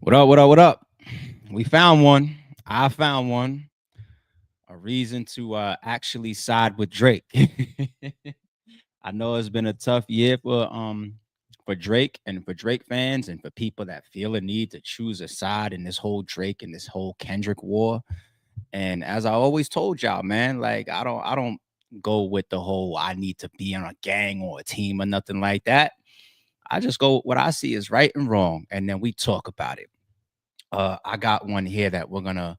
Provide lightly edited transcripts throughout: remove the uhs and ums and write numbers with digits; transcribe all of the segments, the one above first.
What up? What up? What up? We found one. I found one. A reason to actually side with Drake. I know it's been a tough year for Drake and for Drake fans and for people that feel a need to choose a side in this whole Drake and this whole Kendrick war. And as I always told y'all, man, like I don't go with the whole I need to be on a gang or a team or nothing like that. I just go what I see is right and wrong, and then we talk about it. I got one here that we're gonna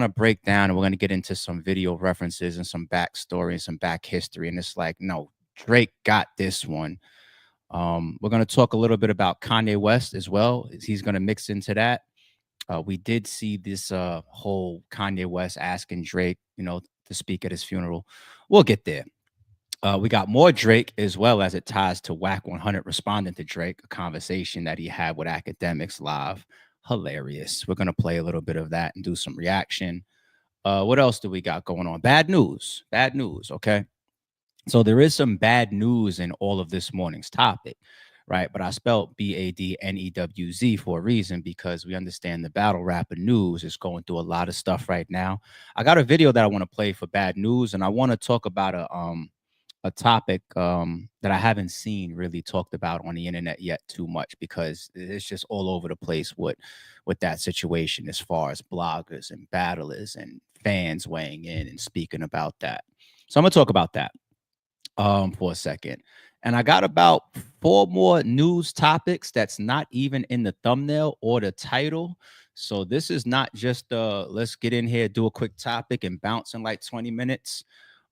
break down, and we're gonna get into some video references and some backstory and some back history. And it's like, no, Drake got this one. We're gonna talk a little bit about Kanye West as well. He's gonna mix into that. We did see this whole Kanye West asking Drake, to speak at his funeral. We'll get there. We got more Drake as well as it ties to Wack 100 responding to Drake, a conversation that he had with Akademiks live. Hilarious. We're going to play a little bit of that and do some reaction. What else do we got going on? Bad news. Bad news. Okay. So there is some bad news in all of this morning's topic, right? But I spelled BADNEWZ for a reason because we understand the battle rapper news is going through a lot of stuff right now. I got a video that I want to play for bad news, and I want to talk about a topic that I haven't seen really talked about on the internet yet too much because it's just all over the place with that situation as far as bloggers and battlers and fans weighing in and speaking about that. So I'm gonna talk about that for a second. And I got about 4 more news topics that's not even in the thumbnail or the title. So this is not just let's get in here, do a quick topic and bounce in like 20 minutes.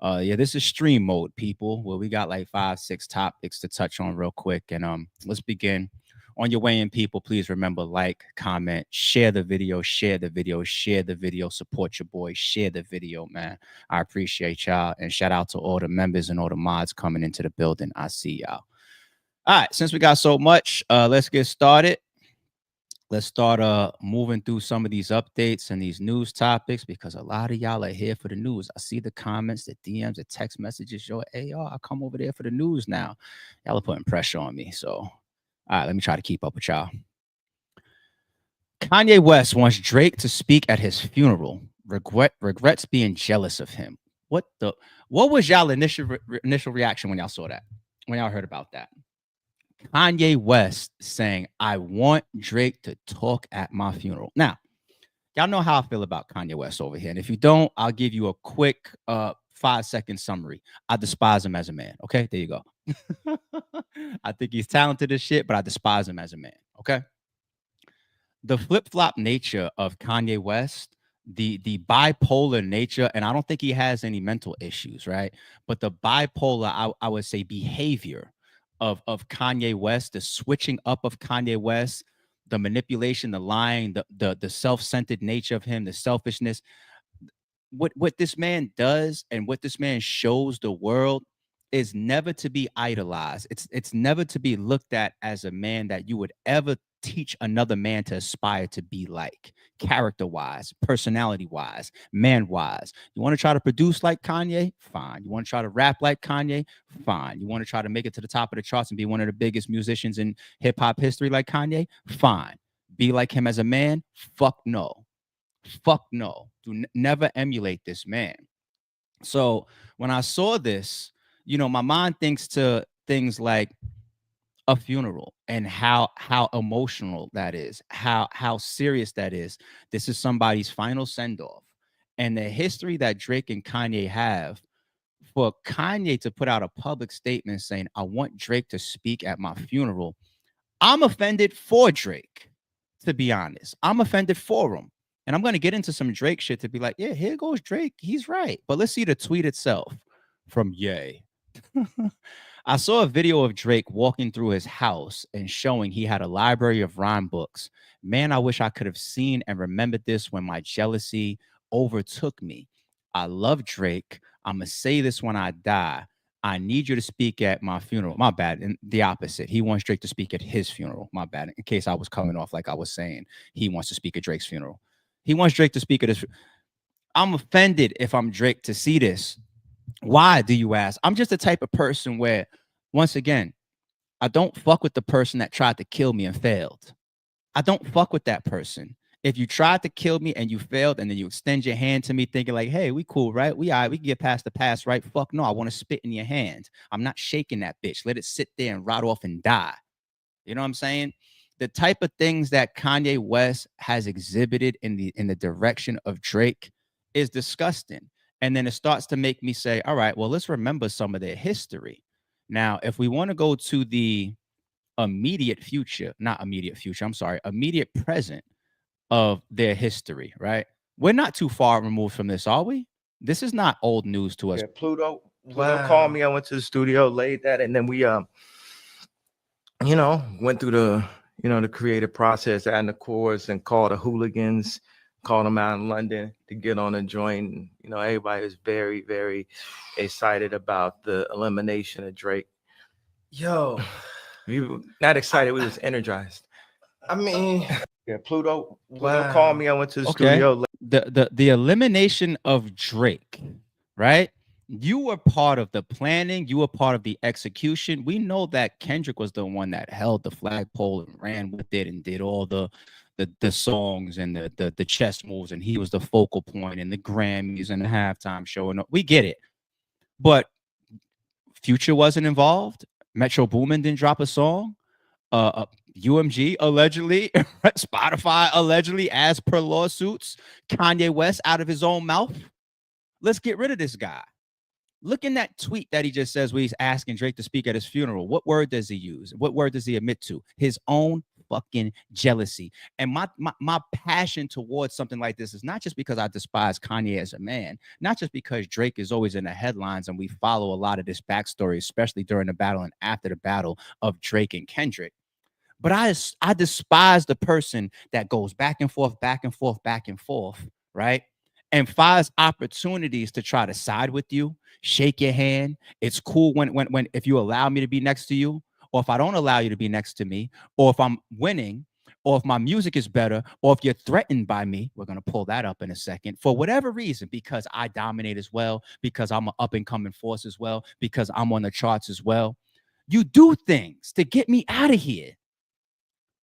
Yeah, this is stream mode, people, where we got like 5, 6 topics to touch on real quick. And let's begin. On your way in, people, please remember, like, comment, share the video, share the video, share the video, support your boy, share the video, man. I appreciate y'all. And shout out to all the members and all the mods coming into the building. I see y'all. All right, since we got so much, let's get started. Let's start moving through some of these updates and these news topics because a lot of y'all are here for the news. I see the comments, the DMs, the text messages. Yo, hey, y'all, I come over there for the news now. Y'all are putting pressure on me. So, all right, let me try to keep up with y'all. Kanye West wants Drake to speak at his funeral. Regrets being jealous of him. What was y'all initial reaction when y'all saw that? When y'all heard about that? Kanye West saying, I want Drake to talk at my funeral. Now, y'all know how I feel about Kanye West over here. And if you don't, I'll give you a quick 5-second summary. I despise him as a man. Okay, there you go. I think he's talented as shit, but I despise him as a man. Okay. The flip-flop nature of Kanye West, the bipolar nature, and I don't think he has any mental issues, right? But the bipolar, I would say, behavior of Kanye West, the switching up of Kanye West, the manipulation, the lying, the self-centered nature of him, the selfishness. What this man does and what this man shows the world is never to be idolized. It's never to be looked at as a man that you would ever teach another man to aspire to be like, character-wise, personality-wise, man-wise. You want to try to produce like Kanye? Fine. You want to try to rap like Kanye? Fine. You want to try to make it to the top of the charts and be one of the biggest musicians in hip-hop history like Kanye? Fine. Be like him as a man? Fuck no. Fuck no. Never emulate this man. So when I saw this, my mind thinks to things like a funeral and how emotional that is, how serious that is. This is somebody's final send-off. And the history that Drake and Kanye have, for Kanye to put out a public statement saying, I want Drake to speak at my funeral, I'm offended for Drake, to be honest. I'm offended for him. And I'm going to get into some Drake shit to be like, yeah, here goes Drake. He's right. But let's see the tweet itself from Ye. I saw a video of Drake walking through his house and showing he had a library of rhyme books. Man, I wish I could have seen and remembered this when my jealousy overtook me. I love Drake. I'm going to say this when I die. I need you to speak at my funeral. My bad. And the opposite. He wants Drake to speak at his funeral. My bad. In case I was coming off like I was saying, he wants to speak at Drake's funeral. He wants Drake to speak at his. I'm offended if I'm Drake to see this. Why, do you ask? I'm just the type of person where, once again, I don't fuck with the person that tried to kill me and failed. I don't fuck with that person. If you tried to kill me and you failed, and then you extend your hand to me thinking like, hey, we cool, right? We all right, we can get past the past, right? Fuck no, I want to spit in your hand. I'm not shaking that bitch. Let it sit there and rot off and die. You know what I'm saying? The type of things that Kanye West has exhibited in the direction of Drake is disgusting. And then it starts to make me say, all right, well, let's remember some of their history. Now, if we want to go to the immediate future, not immediate future, I'm sorry, immediate present of their history, right? We're not too far removed from this, are we? This is not old news to us. Yeah, Pluto called me. I went to the studio, laid that, and then we went through the the creative process, adding the chorus, and called the hooligans, called them out in London to get on a joint. Everybody was very, very excited about the elimination of Drake. Yo, We were not excited, we was energized. I mean, Yeah, Pluto called me. I went to the Okay. studio. The elimination of Drake, right? You were part of the planning. You were part of the execution. We know that Kendrick was the one that held the flagpole and ran with it and did all the songs and the chess moves, and he was the focal point in the Grammys and the halftime show. And we get it, but Future wasn't involved. Metro Boomin didn't drop a song. UMG allegedly, Spotify allegedly, as per lawsuits, Kanye West out of his own mouth. Let's get rid of this guy. Look in that tweet that he just says where he's asking Drake to speak at his funeral. What word does he use? What word does he admit to? His own fucking jealousy. And my passion towards something like this is not just because I despise Kanye as a man, not just because Drake is always in the headlines and we follow a lot of this backstory, especially during the battle and after the battle of Drake and Kendrick. But I despise the person that goes back and forth, back and forth, back and forth, right? And finds opportunities to try to side with you, shake your hand. It's cool when if you allow me to be next to you, or if I don't allow you to be next to me, or if I'm winning, or if my music is better, or if you're threatened by me. We're gonna pull that up in a second. For whatever reason, because I dominate as well, because I'm an up and coming force as well, because I'm on the charts as well. You do things to get me out of here.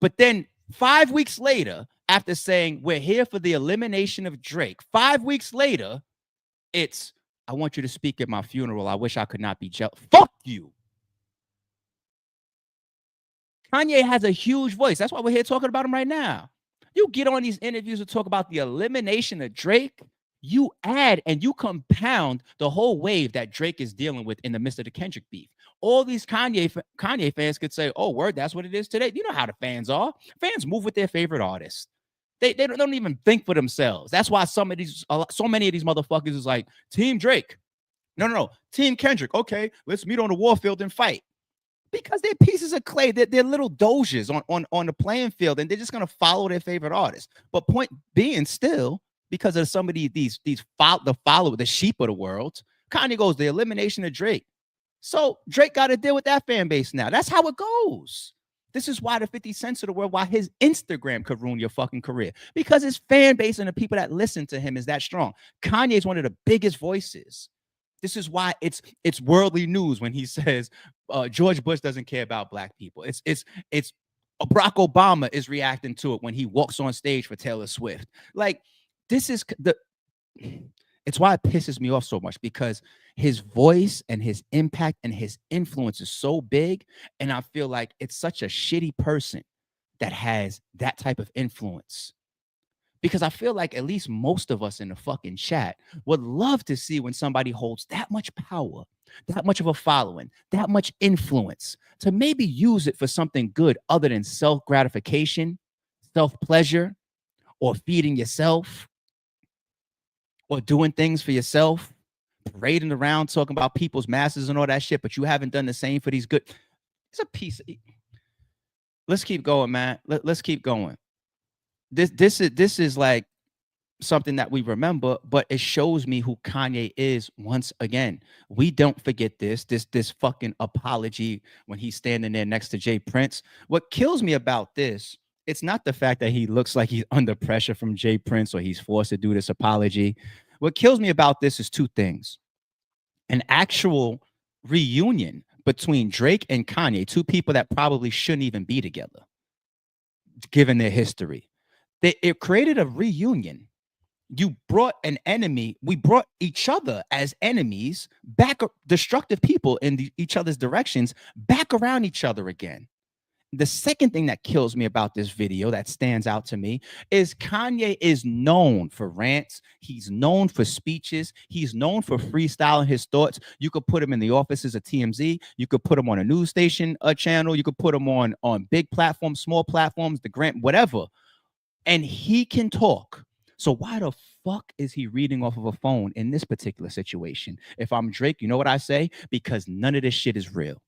But then 5 weeks later, after saying we're here for the elimination of Drake, 5 weeks later, it's I want you to speak at my funeral. I wish I could not be jealous. Fuck you. Kanye has a huge voice. That's why we're here talking about him right now. You get on these interviews to talk about the elimination of Drake, you add and you compound the whole wave that Drake is dealing with in the midst of the Kendrick beef. All these Kanye fans could say, oh, word, that's what it is today. You know how the fans are. Fans move with their favorite artists. They don't even think for themselves. That's why so many of these motherfuckers is like, Team Drake. No. Team Kendrick. Okay, let's meet on the warfield and fight. Because they're pieces of clay. They're little doges on the playing field, and they're just gonna follow their favorite artist. But point being, still, because of some of the sheep of the world, Kanye goes the elimination of Drake. So Drake got to deal with that fan base now. That's how it goes. This is why the 50 Cents of the world, why his Instagram could ruin your fucking career, because his fan base and the people that listen to him is that strong. Kanye is one of the biggest voices. This is why it's worldly news when he says George Bush doesn't care about black people. It's Barack Obama is reacting to it when he walks on stage for Taylor Swift. Like, this is it's why it pisses me off so much, because his voice and his impact and his influence is so big. And I feel like it's such a shitty person that has that type of influence. Because I feel like at least most of us in the fucking chat would love to see when somebody holds that much power, that much of a following, that much influence, to maybe use it for something good other than self-gratification, self-pleasure, or feeding yourself, or doing things for yourself, parading around talking about people's masses and all that shit, but you haven't done the same for these good. It's a piece. Let's keep going, man. Let's keep going. This is like something that we remember, but it shows me who Kanye is once again. We don't forget this fucking apology when he's standing there next to Jay Prince. What kills me about this, it's not the fact that he looks like he's under pressure from Jay Prince or he's forced to do this apology. What kills me about this is two things. An actual reunion between Drake and Kanye, two people that probably shouldn't even be together. given their history. It created a reunion. You brought an enemy. We brought each other as enemies back, destructive people in each other's directions, back around each other again. The second thing that kills me about this video that stands out to me is Kanye is known for rants. He's known for speeches. He's known for freestyling his thoughts. You could put him in the offices of TMZ. You could put him on a news station, a channel. You could put him on big platforms, small platforms, the Grant, whatever. And he can talk. So why the fuck is he reading off of a phone in this particular situation? If I'm Drake, you know what I say? Because none of this shit is real.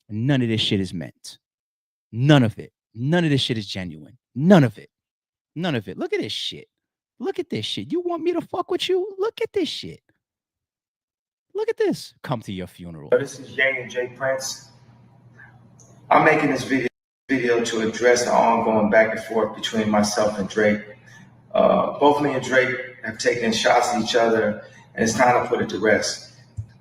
None of this shit is meant. None of it. None of this shit is genuine. None of it. None of it. Look at this shit. Look at this shit. You want me to fuck with you? Look at this shit. Look at this. Come to your funeral. This is Jay and Jay Prince. I'm making this video to address the ongoing back and forth between myself and Drake. Both me and Drake have taken shots at each other, and it's time to put it to rest.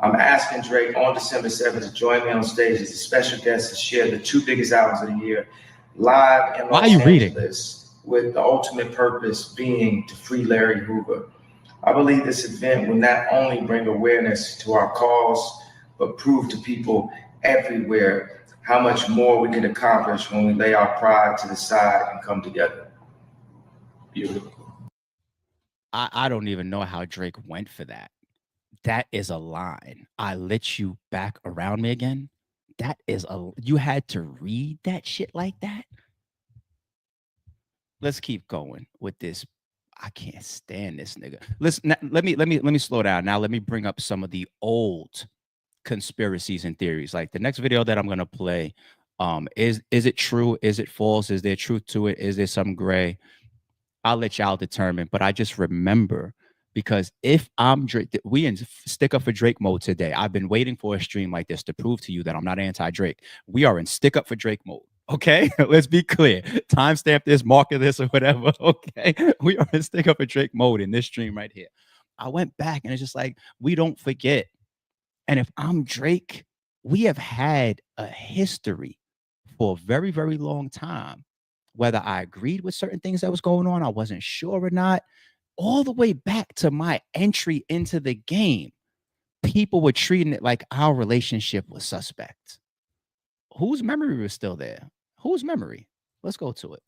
I'm asking Drake on December 7th to join me on stage as a special guest to share the 2 biggest albums of the year live in Los Angeles, with the ultimate purpose being to free Larry Hoover. I believe this event will not only bring awareness to our cause, but prove to people everywhere how much more we can accomplish when we lay our pride to the side and come together. Beautiful. I don't even know how Drake went for that. That is a line. I let you back around me again. That is you had to read that shit like that. Let's keep going with this. I can't stand this nigga. Listen, let me slow down. Now let me bring up some of the old conspiracies and theories. Like the next video that I'm gonna play. Is it true? Is it false? Is there truth to it? Is there some gray? I'll let y'all determine. But I just remember, because if I'm Drake, we in stick up for Drake mode today. I've been waiting for a stream like this to prove to you that I'm not anti-Drake. We are in stick up for Drake mode. Okay, let's be clear. Timestamp this, marker this, or whatever. Okay, we are in stick up for Drake mode in this stream right here. I went back and it's just like, we don't forget. And if I'm Drake, we have had a history for a very, very long time. Whether I agreed with certain things that was going on, I wasn't sure or not. All the way back to my entry into the game, people were treating it like our relationship was suspect. Whose memory was still there? Whose memory? Let's go to it.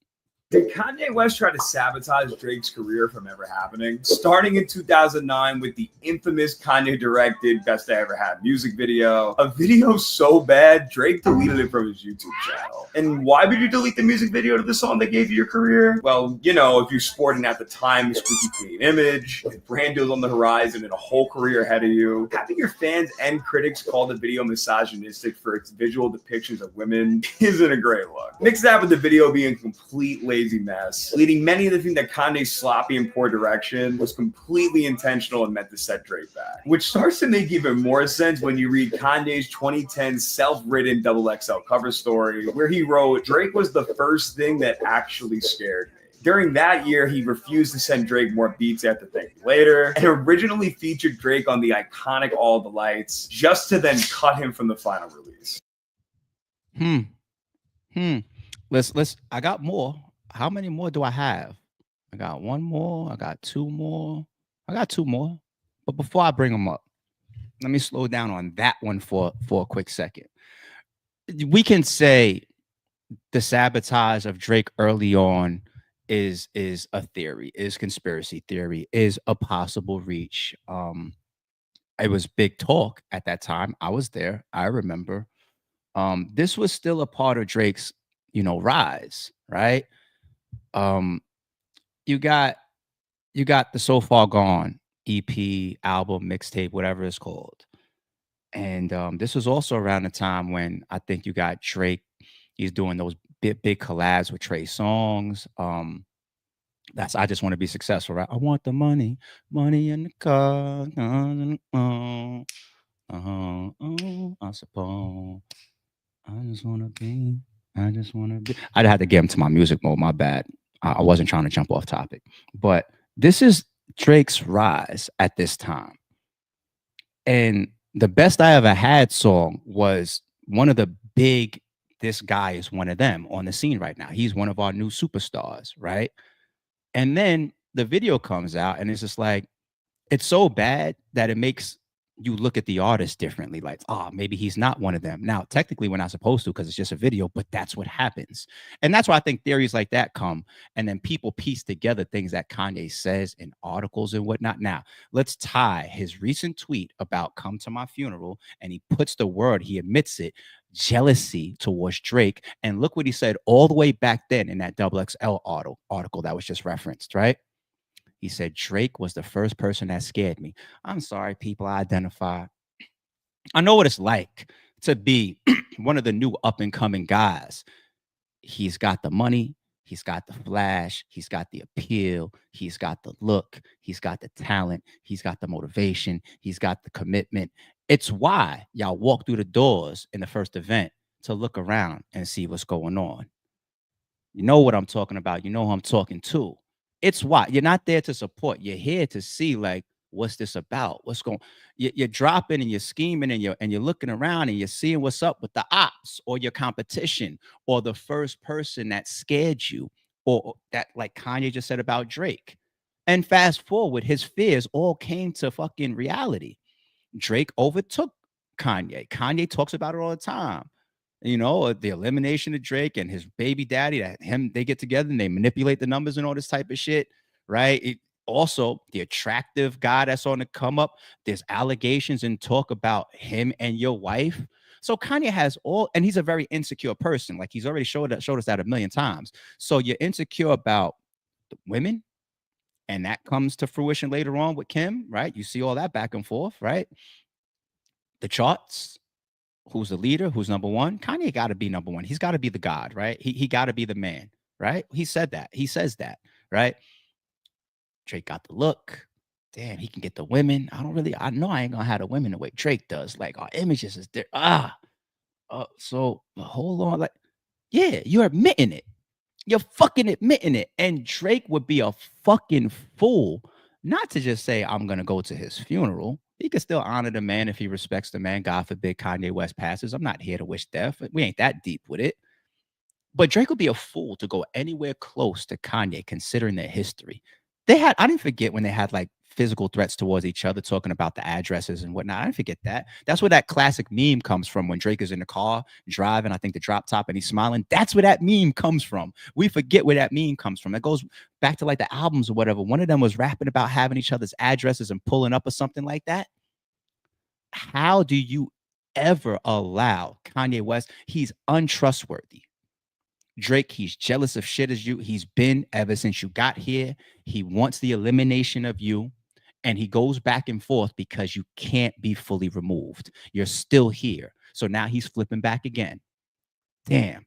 Did Kanye West try to sabotage Drake's career from ever happening? Starting in 2009 with the infamous Kanye-directed Best I Ever Had music video. A video so bad, Drake deleted it from his YouTube channel. And why would you delete the music video to the song that gave you your career? Well, you know, if you're sporting at the time a squeaky clean image, with brand deals on the horizon and a whole career ahead of you, having your fans and critics call the video misogynistic for its visual depictions of women isn't a great look. Mix that with the video being complete lazy mess, leading many to think that Kanye's sloppy and poor direction was completely intentional and meant to set Drake back. Which starts to make even more sense when you read Kanye's 2010 self-written XXL cover story, where he wrote, "Drake was the first thing that actually scared me." During that year, he refused to send Drake more beats after Thank You Later, and originally featured Drake on the iconic All the Lights, just to then cut him from the final release. Let's I got more. How many more do I have? I got one more. I got two more. I got two more. But before I bring them up, let me slow down on that one for a quick second. We can say the sabotage of Drake early on is a theory, is conspiracy theory, is a possible reach. It was big talk at that time. I was there. I remember. This was still a part of Drake's, rise, right? You got the So Far Gone EP, album, mixtape, whatever it's called. And this was also around the time when I think you got Drake. He's doing those big collabs with Trey Songz. That's I Just Want to Be Successful, right? I want the money in the car. I suppose I just want to be. I'd have to get him to my music mode. My bad. I wasn't trying to jump off topic, but this is Drake's rise at this time. And the Best I Ever Had song was one of the big this guy is one of them on the scene right now. He's one of our new superstars, right? And then the video comes out and it's just like, it's so bad that it makes you look at the artist differently. Like, oh, maybe he's not one of them. Now, technically, we're not supposed to because it's just a video, but that's what happens. And that's why I think theories like that come. And then people piece together things that Kanye says in articles and whatnot. Now, let's tie his recent tweet about come to my funeral. And he puts the word, he admits it, jealousy towards Drake. And look what he said all the way back then in that XXL article that was just referenced, right? He said, Drake was the first person that scared me. I'm sorry, people I identify. I know what it's like to be one of the new up and coming guys. He's got the money. He's got the flash. He's got the appeal. He's got the look. He's got the talent. He's got the motivation. He's got the commitment. It's why y'all walk through the doors in the first event to look around and see what's going on. You know what I'm talking about. You know who I'm talking to. It's why you're not there to support. You're here to see, like, what's this about? What's going? You're dropping and you're scheming and you're looking around and you're seeing what's up with the ops or your competition or the first person that scared you or that, like Kanye just said about Drake. And fast forward, his fears all came to fucking reality. Drake overtook Kanye. Kanye talks about it all the time. You know, the elimination of Drake and his baby daddy, that they get together and they manipulate the numbers and all this type of shit, right? Also, the attractive guy that's on the come up, there's allegations and talk about him and your wife. So Kanye has all, and he's a very insecure person. Like he's already showed us that a million times. So you're insecure about the women, and that comes to fruition later on with Kim, right? You see all that back and forth, right? The charts. Who's the leader? Who's number one? Kanye got to be number one. He's got to be the god, right? He got to be the man, right? He said that. He says that, right? Drake got the look. Damn, he can get the women. I know I ain't gonna have the women the way Drake does. Like our images is there. So hold on. Like, yeah, you're admitting it. You're fucking admitting it. And Drake would be a fucking fool not to just say, I'm gonna go to his funeral. He could still honor the man if he respects the man. God forbid Kanye West passes. I'm not here to wish death. We ain't that deep with it. But Drake would be a fool to go anywhere close to Kanye, considering their history. I didn't forget when they had like physical threats towards each other, talking about the addresses and whatnot. I didn't forget that. That's where that classic meme comes from when Drake is in the car driving, I think the drop top, and he's smiling. That's where that meme comes from. We forget where that meme comes from. It goes back to like the albums or whatever. One of them was rapping about having each other's addresses and pulling up or something like that. How do you ever allow Kanye West? He's untrustworthy. Drake, he's jealous of shit as you. He's been ever since you got here. He wants the elimination of you. And he goes back and forth because you can't be fully removed. You're still here. So now he's flipping back again. Damn.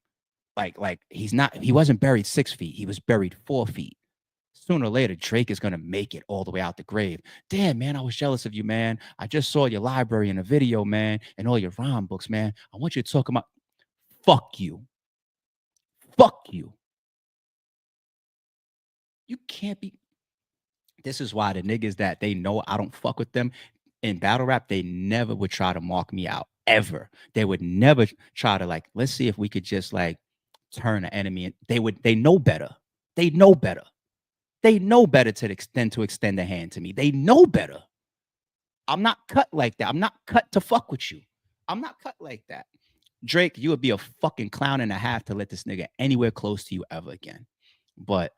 Like he wasn't buried 6 feet. He was buried 4 feet. Sooner or later, Drake is going to make it all the way out the grave. Damn, man, I was jealous of you, man. I just saw your library in a video, man, and all your rhyme books, man. I want you to talk about, fuck you. Fuck you. You can't be. This is why the niggas that they know I don't fuck with them in battle rap, they never would try to mark me out, ever. They would never try to, like, let's see if we could just like turn an enemy. They know better. They know better. They know better to extend a hand to me. They know better. I'm not cut like that. I'm not cut to fuck with you. I'm not cut like that. Drake, you would be a fucking clown and a half to let this nigga anywhere close to you ever again. But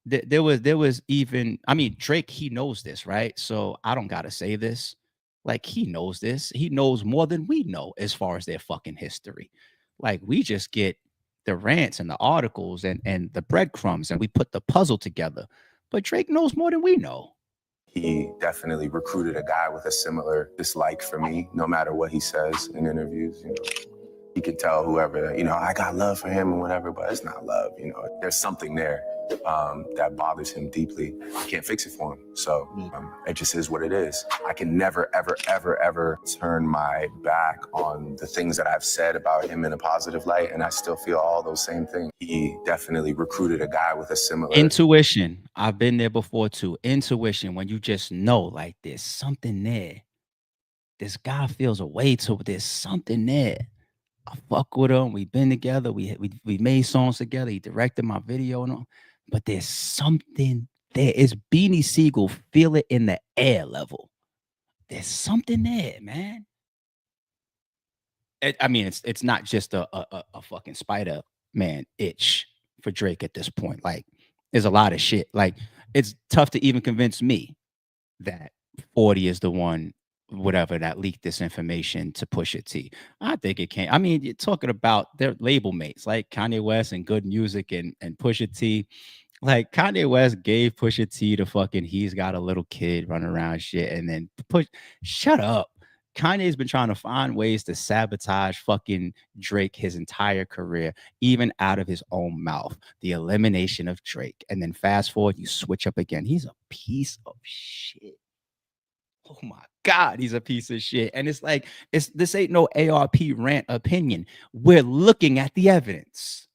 there was even, I mean, Drake, he knows this, right? So I don't gotta say this. Like, he knows this. He knows more than we know as far as their fucking history. Like, we just get the rants and the articles and the breadcrumbs, and we put the puzzle together. But Drake knows more than we know. He definitely recruited a guy with a similar dislike for me, no matter what he says in interviews. You know, he could tell whoever, you know, I got love for him and whatever, but it's not love. You know, there's something there that bothers him deeply. I can't fix it for him. So it just is what it is. I can never, ever, ever, ever turn my back on the things that I've said about him in a positive light, and I still feel all those same things. He definitely recruited a guy with a similar intuition. I've been there before too. Intuition, when you just know, like, there's something there. This guy feels a way to, there's something there. I fuck with him. We've been together. We made songs together. He directed my video and all. But there's something there. It's Beanie Siegel. Feel it in the air level. There's something there, man. I mean, it's not just a fucking Spider-Man itch for Drake at this point. Like, there's a lot of shit. Like, it's tough to even convince me that 40 is the one, whatever, that leaked this information to Pusha T. I think it can't. I mean, you're talking about their label mates like Kanye West and Good Music and Pusha T. Like, Kanye West gave Pusha T the fucking he's got a little kid running around shit, and then shut up. Kanye's been trying to find ways to sabotage fucking Drake his entire career, even out of his own mouth. The elimination of Drake. And then fast forward, you switch up again. He's a piece of shit. Oh my God, he's a piece of shit. And it's like, this ain't no ARP rant opinion. We're looking at the evidence.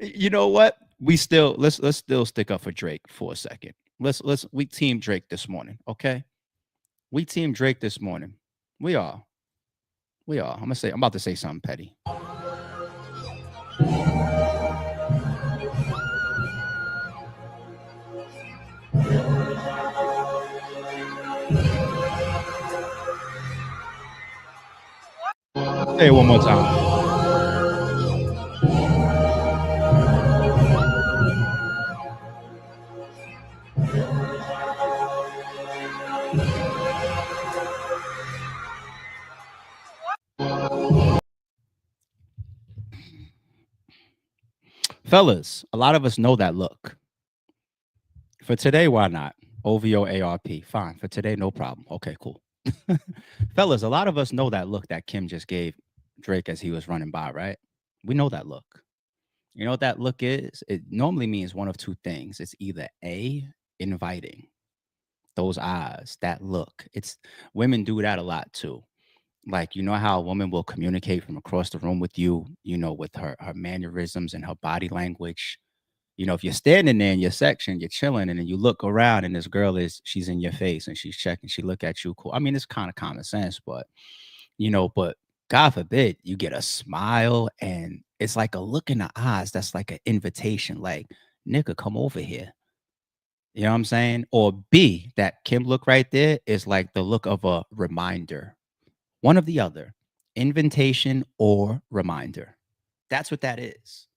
You know what? Let's still stick up for Drake for a second. We team Drake this morning, okay? We team Drake this morning. We are. I'm about to say something petty. Say it one more time. Fellas, a lot of us know that look. For today, why not? OVO ARP. Fine. For today, no problem. Okay, cool. Fellas, a lot of us know that look that Kim just gave Drake as he was running by, right? We know that look. You know what that look is? It normally means one of two things. It's either A, inviting. Those eyes, that look. Women do that a lot too. Like, you know how a woman will communicate from across the room with you, with her mannerisms and her body language. If you're standing there in your section, you're chilling, and then you look around and this girl she's in your face and she's checking, she look at you cool. I mean, it's kind of common sense, but God forbid you get a smile and it's like a look in the eyes. That's like an invitation, like, nigga, come over here. You know what I'm saying? Or B, that Kim look right there is like the look of a reminder. One of the other, invitation or reminder. That's what that is.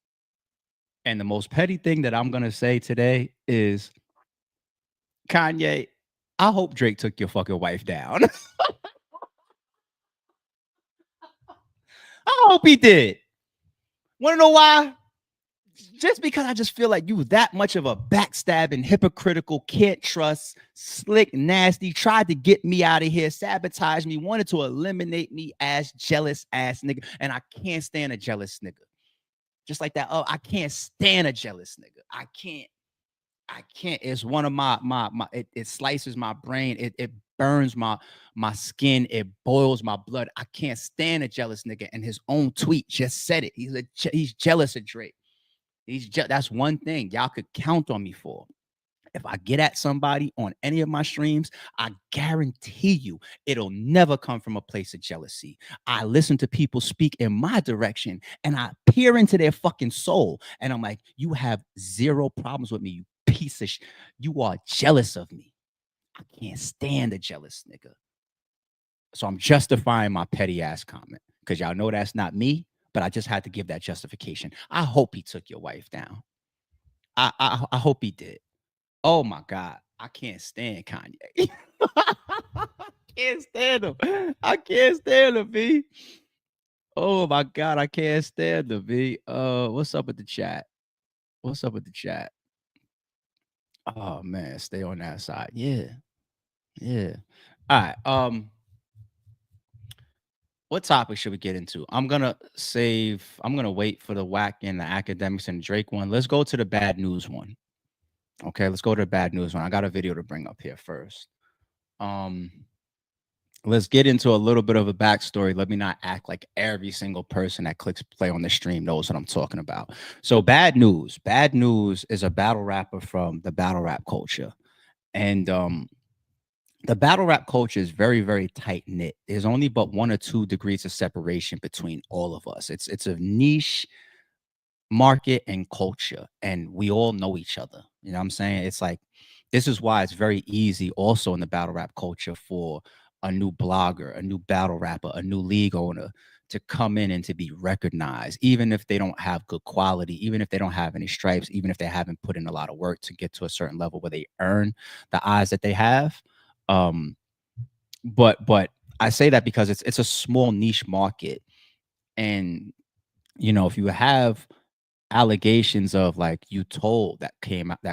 And the most petty thing that I'm going to say today is, Kanye, I hope Drake took your fucking wife down. I hope he did. Want to know why? Just because I just feel like you was that much of a backstabbing, hypocritical, can't trust, slick, nasty, tried to get me out of here, sabotage me, wanted to eliminate me as jealous ass nigga. And I can't stand a jealous nigga. Just like that. Oh, I can't stand a jealous nigga. I can't. It's one of it slices my brain. It burns my skin. It boils my blood. I can't stand a jealous nigga. And his own tweet just said it. He's jealous of Drake. That's one thing y'all could count on me for. If I get at somebody on any of my streams, I guarantee you it'll never come from a place of jealousy. I listen to people speak in my direction and I peer into their fucking soul. And I'm like, you have zero problems with me, you piece of you are jealous of me. I can't stand a jealous nigga. So I'm justifying my petty ass comment because y'all know that's not me, but I just had to give that justification. I hope he took your wife down. I hope he did. Oh my God, I can't stand Kanye. I can't stand him. I can't stand him, B. Oh my God, I can't stand him, B. What's up with the chat? What's up with the chat? Oh man, stay on that side. Yeah. All right. What topic should we get into? I'm gonna wait for the Wack and the Akademiks and Drake one. Let's go to the Bad Newz one. Okay, let's go to the Bad Newz one. I got a video to bring up here first. Let's get into a little bit of a backstory. Let me not act like every single person that clicks play on the stream knows what I'm talking about. So Bad Newz. Bad Newz is a battle rapper from the battle rap culture. And the battle rap culture is very, very tight knit. There's only but 1 or 2 degrees of separation between all of us. It's a niche market and culture, and we all know each other. You know what I'm saying? It's like, this is why it's very easy also in the battle rap culture for a new blogger, a new battle rapper, a new league owner to come in and to be recognized, even if they don't have good quality, even if they don't have any stripes, even if they haven't put in a lot of work to get to a certain level where they earn the eyes that they have. Um, but I say that because it's a small niche market, and if you have allegations of like you told that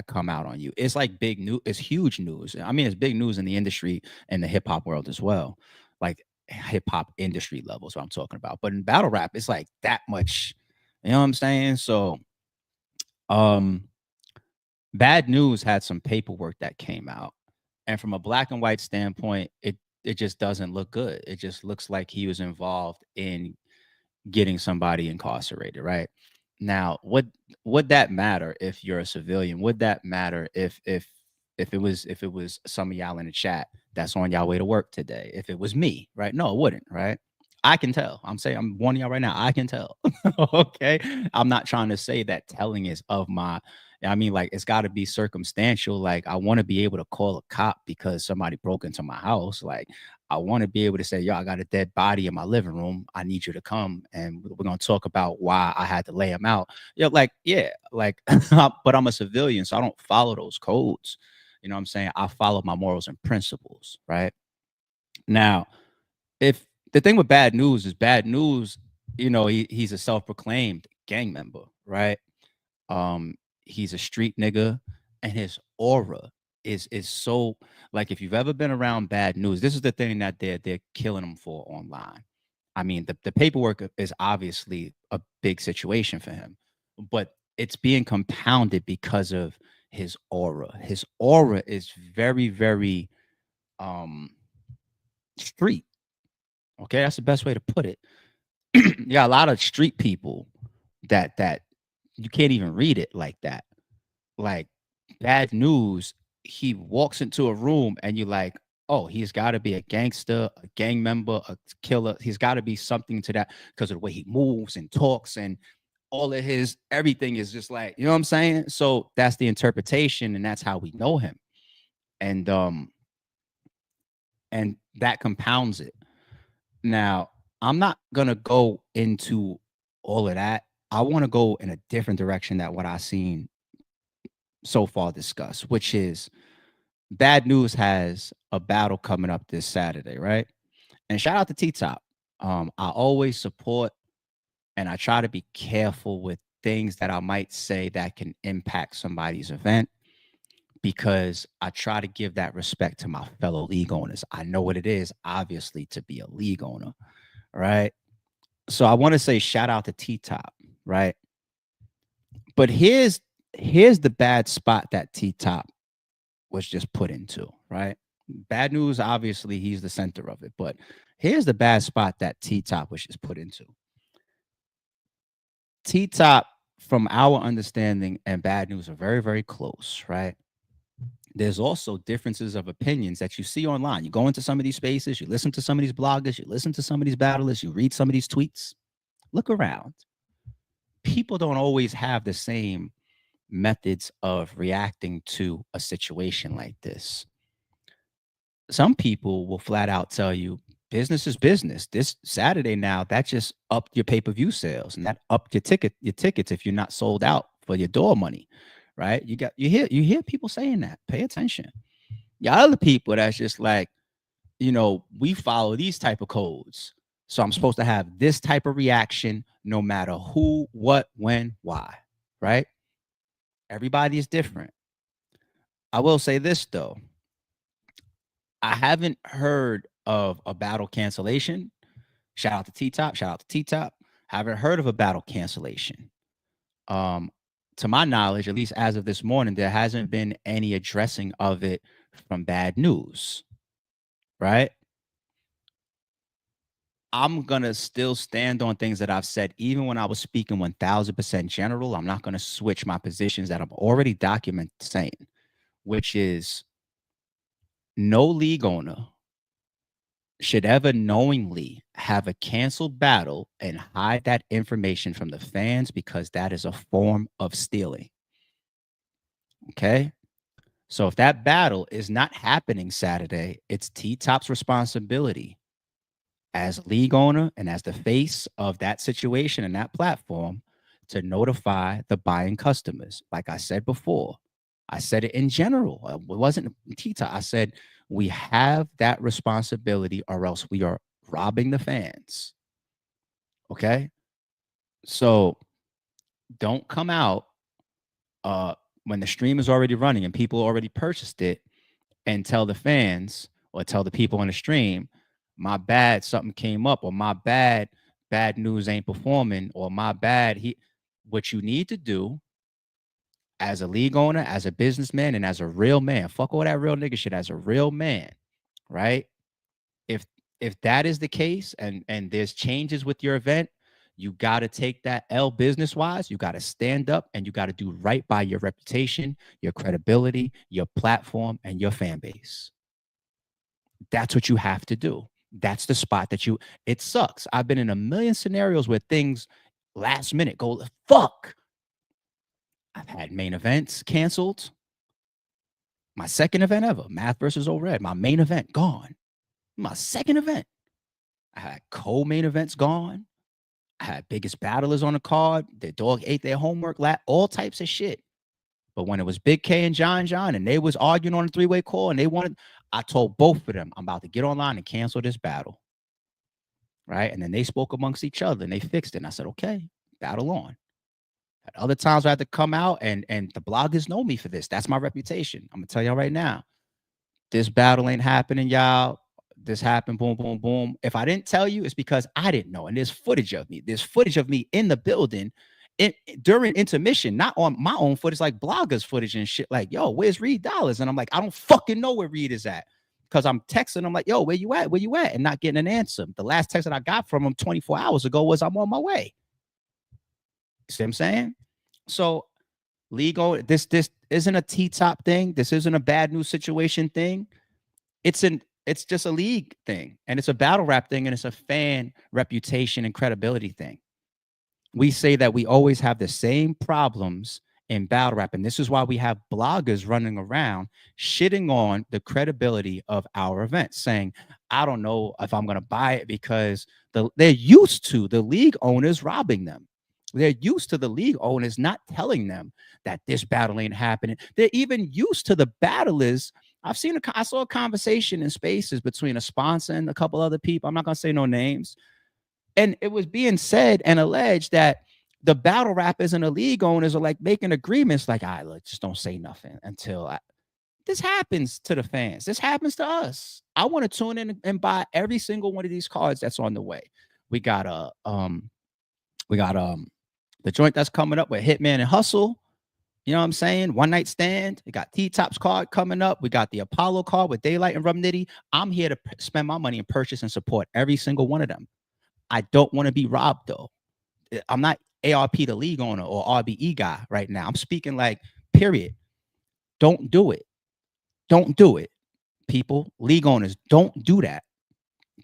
come out on you, it's like big news. It's huge news. I mean, it's big news in the industry and the hip hop world as well, like hip hop industry levels. What I'm talking about, but in battle rap, it's like that much. You know what I'm saying? So, um, Bad News had some paperwork that came out, and from a black and white standpoint, it just doesn't look good. It just looks like he was involved in getting somebody incarcerated, right? Now, would that matter if you're a civilian? Would that matter if it was some of y'all in the chat that's on y'all way to work today? If it was me, right? No, it wouldn't, right? I can tell. I'm warning y'all right now. I can tell. Okay. I'm not trying to say that telling is of my, I mean, like, it's got to be circumstantial. Like, I want to be able to call a cop because somebody broke into my house. Like, I want to be able to say, yo, I got a dead body in my living room. I need you to come and we're going to talk about why I had to lay him out. Yeah, like, but I'm a civilian, so I don't follow those codes. You know what I'm saying? I follow my morals and principles, right? Now, if the thing with Bad News is Bad News, he's a self-proclaimed gang member, right? Um, he's a street nigga, and his aura is so, like, if you've ever been around Bad News, this is the thing that they're killing him for online. I mean, the paperwork is obviously a big situation for him, but it's being compounded because of his aura. His aura is very, very street. Okay, that's the best way to put it. Yeah, a lot of street people that you can't even read it like that. Like, Bad News, he walks into a room and you're like, oh, he's got to be a gangster, a gang member, a killer. He's got to be something to that because of the way he moves and talks, and all of his everything is just like, you know what I'm saying? So that's the interpretation, and that's how we know him. And that compounds it. Now, I'm not gonna go into all of that. I want to go in a different direction than what I've seen so far discussed, which is Bad News has a battle coming up this Saturday, right? And shout out to T Top. I always support and I try to be careful with things that I might say that can impact somebody's event, because I try to give that respect to my fellow league owners. I know what it is, obviously, to be a league owner, right? So I want to say shout out to T Top, right? But here's the bad spot that T Top was just put into, right? Bad News, obviously, he's the center of it, but here's the bad spot that T Top was just put into. T Top, from our understanding, and Bad News are very, very close, right? There's also differences of opinions that you see online. You go into some of these spaces, you listen to some of these bloggers, you listen to some of these battlers, you read some of these tweets. Look around. People don't always have the same methods of reacting to a situation like this. Some people will flat out tell you business is business. This Saturday now, that just upped your pay-per-view sales, and that upped your tickets if you're not sold out for your door money, right? You hear people saying that. Pay attention. Your other people that's just like, we follow these type of codes. So I'm supposed to have this type of reaction no matter who, what, when, why, right? Everybody is different. I will say this though. I haven't heard of a battle cancellation. Shout out to T-Top. Shout out to T-Top. Haven't heard of a battle cancellation. To my knowledge, at least as of this morning, there hasn't been any addressing of it from Bad News, right? I'm going to still stand on things that I've said, even when I was speaking 1000% general. I'm not going to switch my positions that I'm already documented saying, which is no league owner should ever knowingly have a canceled battle and hide that information from the fans, because that is a form of stealing. Okay? So if that battle is not happening Saturday, it's T-Top's responsibility as league owner and as the face of that situation and that platform to notify the buying customers. Like I said before, I said it in general. It wasn't T-Top. I said we have that responsibility, or else we are robbing the fans. Okay? So don't come out when the stream is already running and people already purchased it and tell the fans or tell the people on the stream, my bad, something came up, or my bad, Bad Newz ain't performing, or my bad. What you need to do as a league owner, as a businessman, and as a real man, fuck all that real nigga shit, as a real man, right? If that is the case, and there's changes with your event, you got to take that L business wise. You got to stand up and you got to do right by your reputation, your credibility, your platform, and your fan base. That's what you have to do. That's the spot that it sucks. I've been in a million scenarios where things last minute go, fuck. I've had main events canceled. My second event ever, Math versus O-Red, my main event gone. My second event. I had co-main events gone. I had biggest battlers on the card. Their dog ate their homework, all types of shit. But when it was Big K and John and they was arguing on a three-way call and they wanted, I told both of them, I'm about to get online and cancel this battle. Right? And then they spoke amongst each other and they fixed it. And I said, okay, battle on. At other times I had to come out and the bloggers know me for this. That's my reputation. I'm gonna tell y'all right now, this battle ain't happening, y'all. This happened, boom, boom, boom. If I didn't tell you, it's because I didn't know. And there's footage of me. There's footage of me in the building during intermission, not on my own footage, like bloggers footage and shit. Like, yo, where's Reed Dollars? And I'm like, I don't fucking know where Reed is at, because I'm texting him like, yo, where you at? Where you at? And not getting an answer. The last text that I got from him 24 hours ago was, I'm on my way. See what I'm saying? So legal, this isn't a T-Top thing. This isn't a Bad Newz situation thing. It's just a league thing, and it's a battle rap thing, and it's a fan reputation and credibility thing. We say that we always have the same problems in battle rap, and this is why we have bloggers running around shitting on the credibility of our events, saying, I don't know if I'm going to buy it, because they're used to the league owners robbing them. They're used to the league owners not telling them that this battle ain't happening. They're even used to the battlers. I saw a conversation in spaces between a sponsor and a couple other people. I'm not going to say no names. And it was being said and alleged that the battle rappers and the league owners are like making agreements like, all right, look, just don't say nothing until this happens to the fans. This happens to us. I want to tune in and buy every single one of these cards that's on the way. We got the joint that's coming up with Hitman and Hustle. You know what I'm saying? One Night Stand. We got T-Top's card coming up. We got the Apollo card with Daylight and Rum Nitty. I'm here to spend my money and purchase and support every single one of them. I don't want to be robbed, though. I'm not ARP the league owner or RBE guy right now. I'm speaking like, period. Don't do it. Don't do it, people. League owners, don't do that.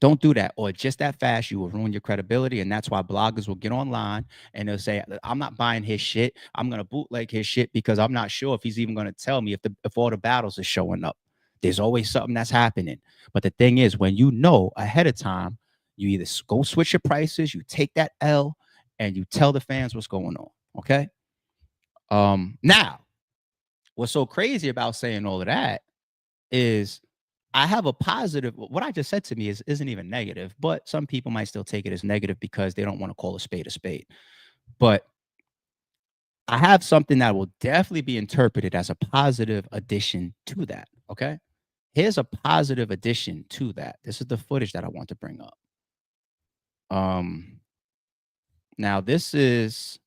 Don't do that, or just that fast, you will ruin your credibility. And that's why bloggers will get online and they'll say, I'm not buying his shit. I'm going to bootleg his shit because I'm not sure if he's even going to tell me if all the battles are showing up. There's always something that's happening. But the thing is, when you know ahead of time, you either go switch your prices, you take that L, and you tell the fans what's going on. Okay. Now, what's so crazy about saying all of that is I have a positive. What I just said to me isn't even negative, but some people might still take it as negative because they don't want to call a spade a spade. But I have something that will definitely be interpreted as a positive addition to that. Okay. Here's a positive addition to that. This is the footage that I want to bring up. Now this is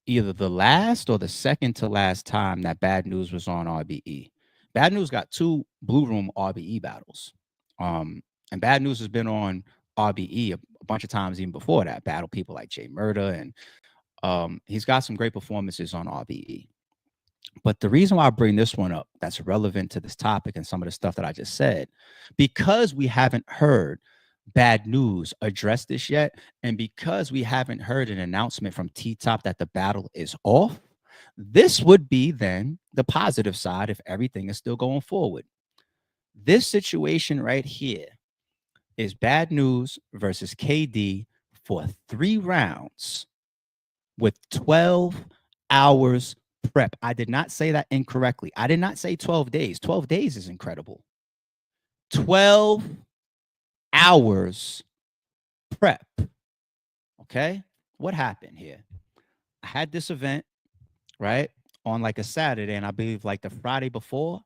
either the last or the second to last time that Bad Newz was on RBE. Bad Newz got 2 Blue Room RBE battles. And Bad Newz has been on RBE a bunch of times even before that, battle people like Jay Murda, and he's got some great performances on RBE. But the reason why I bring this one up that's relevant to this topic and some of the stuff that I just said, because we haven't heard Bad Newz address this yet, and because we haven't heard an announcement from T-Top that the battle is off, this would be then the positive side if everything is still going forward. This situation right here is Bad Newz versus KD for 3 rounds with 12 hours prep. I did not say that incorrectly. I did not say 12 days. 12 days is incredible. 12 hours prep. Okay? What happened here? I had this event, right, on like a Saturday, and I believe like the Friday before,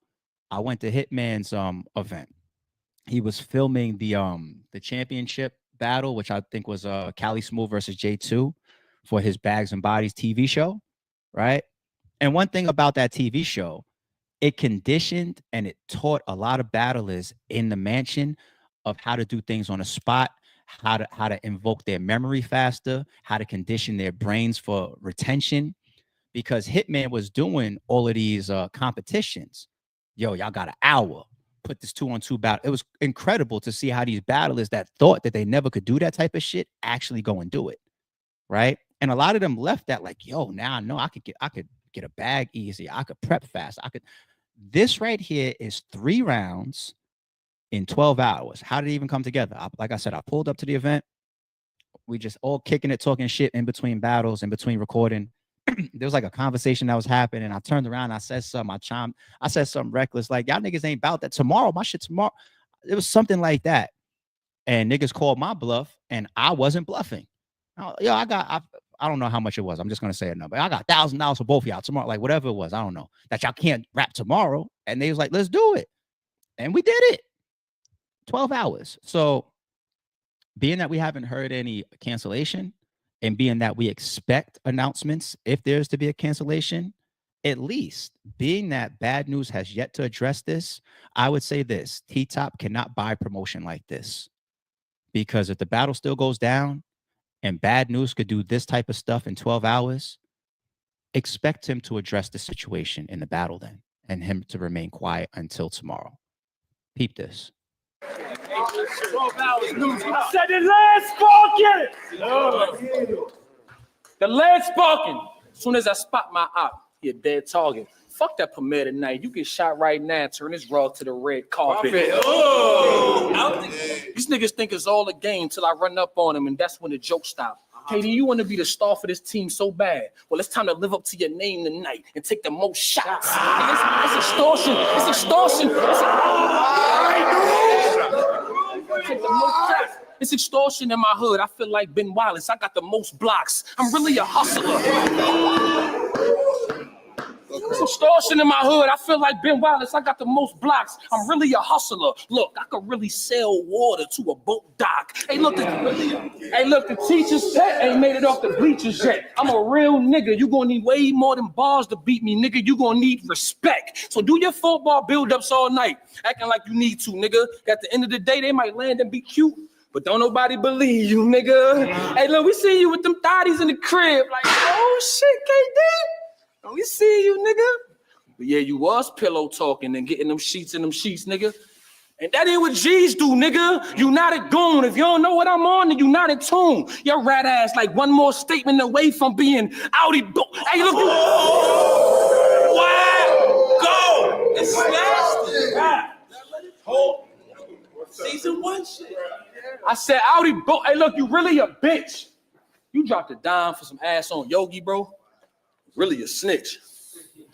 I went to Hitman's event. He was filming the championship battle, which I think was Cali Smooth versus J2 for his Bags and Bodies TV show, right? And one thing about that TV show, it conditioned and it taught a lot of battlers in the mansion of how to do things on the spot, how to invoke their memory faster, how to condition their brains for retention. Because Hitman was doing all of these competitions. Yo, y'all got an hour. Put this 2-on-2 battle. It was incredible to see how these battlers that thought that they never could do that type of shit actually go and do it, right? And a lot of them left that like, yo, now I know I could get a bag easy. I could prep fast. This right here is 3 rounds in 12 hours. How did it even come together? Like I said, I pulled up to the event. We just all kicking it, talking shit in between battles, in between recording. There was like a conversation that was happening. I turned around, I said something, I said something reckless, like, y'all niggas ain't about that. Tomorrow, my shit tomorrow. It was something like that. And niggas called my bluff, and I wasn't bluffing. I don't know how much it was. I'm just gonna say a number. I got $1,000 for both of y'all tomorrow, like whatever it was. I don't know. That y'all can't rap tomorrow. And they was like, let's do it. And we did it. 12 hours. So being that we haven't heard any cancellation, and being that we expect announcements if there's to be a cancellation, at least being that Bad Newz has yet to address this, I would say this: T-Top cannot buy promotion like this. Because if the battle still goes down and Bad Newz could do this type of stuff in 12 hours, expect him to address the situation in the battle then, and him to remain quiet until tomorrow. Peep this. 12 hours. I said the last sparking. The last sparking. As soon as I spot my op, he a dead target. Fuck that premiere tonight. You get shot right now. Turn this raw to the red carpet. These niggas think it's all a game till I run up on them, and that's when the joke stops. KD, you want to be the star for this team so bad. Well, it's time to live up to your name tonight and take the most shots. It's extortion. It's extortion. Take the most shots. It's extortion in my hood. I feel like Ben Wallace. I got the most blocks. I'm really a hustler. It's extortion in my hood. I feel like Ben Wallace. I got the most blocks. I'm really a hustler. Look, I could really sell water to a boat dock. Hey, look, the teacher's pet ain't made it off the bleachers yet. I'm a real nigga. You gonna need way more than bars to beat me, nigga. You gonna need respect. So do your football build-ups all night, acting like you need to, nigga. At the end of the day, they might land and be cute, but don't nobody believe you, nigga. Hey, look, we see you with them thotties in the crib. Like, oh, shit, KD. We see you, nigga. But yeah, you was pillow talking and getting them sheets in them sheets, nigga. And that ain't what G's do, nigga. You not a goon. If you don't know what I'm on, then you not in tune. Your rat ass like one more statement away from being outie. Hey, look. Wow. Go. It's nasty. Hold. Season 1 shit. I said outie. Hey, look, you really a bitch. You dropped a dime for some ass on Yogi, bro. Really a snitch.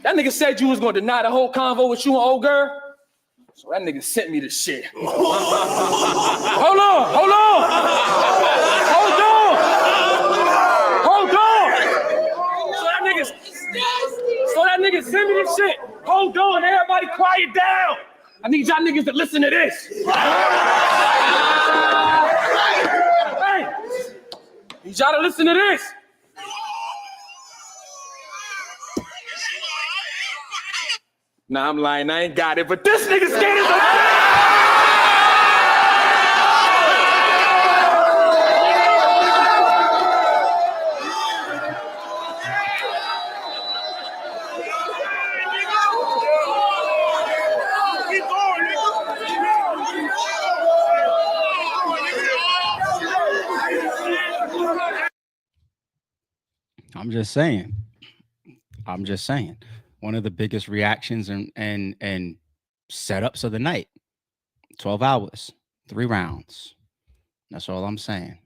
That nigga said you was gonna deny the whole convo with you and old girl. So that nigga sent me the shit. Hold on. So that nigga sent me this shit. Hold on, everybody quiet down. I need y'all niggas to listen to this. Hey, need y'all to listen to this. Nah, I'm lying, I ain't got it, but this nigga scared as a I'm just saying. One of the biggest reactions and setups of the night. 12 hours, 3 rounds. That's all I'm saying.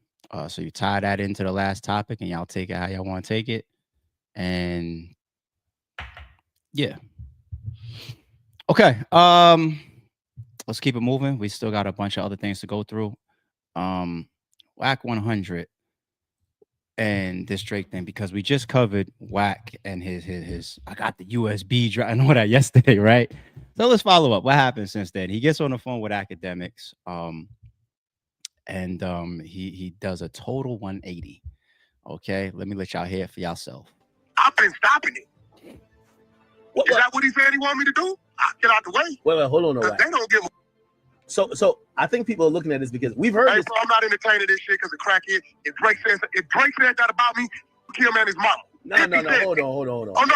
So you tie that into the last topic, and y'all take it how y'all want to take it. And yeah. Okay. Let's keep it moving. We still got a bunch of other things to go through. Wack 100 and this Drake thing, because we just covered Wack and his I got the USB drive. I know that yesterday, right? So let's follow up. What happened since then? He gets on the phone with Akademiks. He does a total 180. Okay, let me let y'all hear it for yourself. I've been stopping it. Is that what he said he wanted me to do? I get out the way. Wait, hold on. They don't give a. So I think people are looking at this because we've heard this. Bro, I'm not entertaining this shit because of crackhead. If Drake said that about me, kill man his mama. No. Hold on.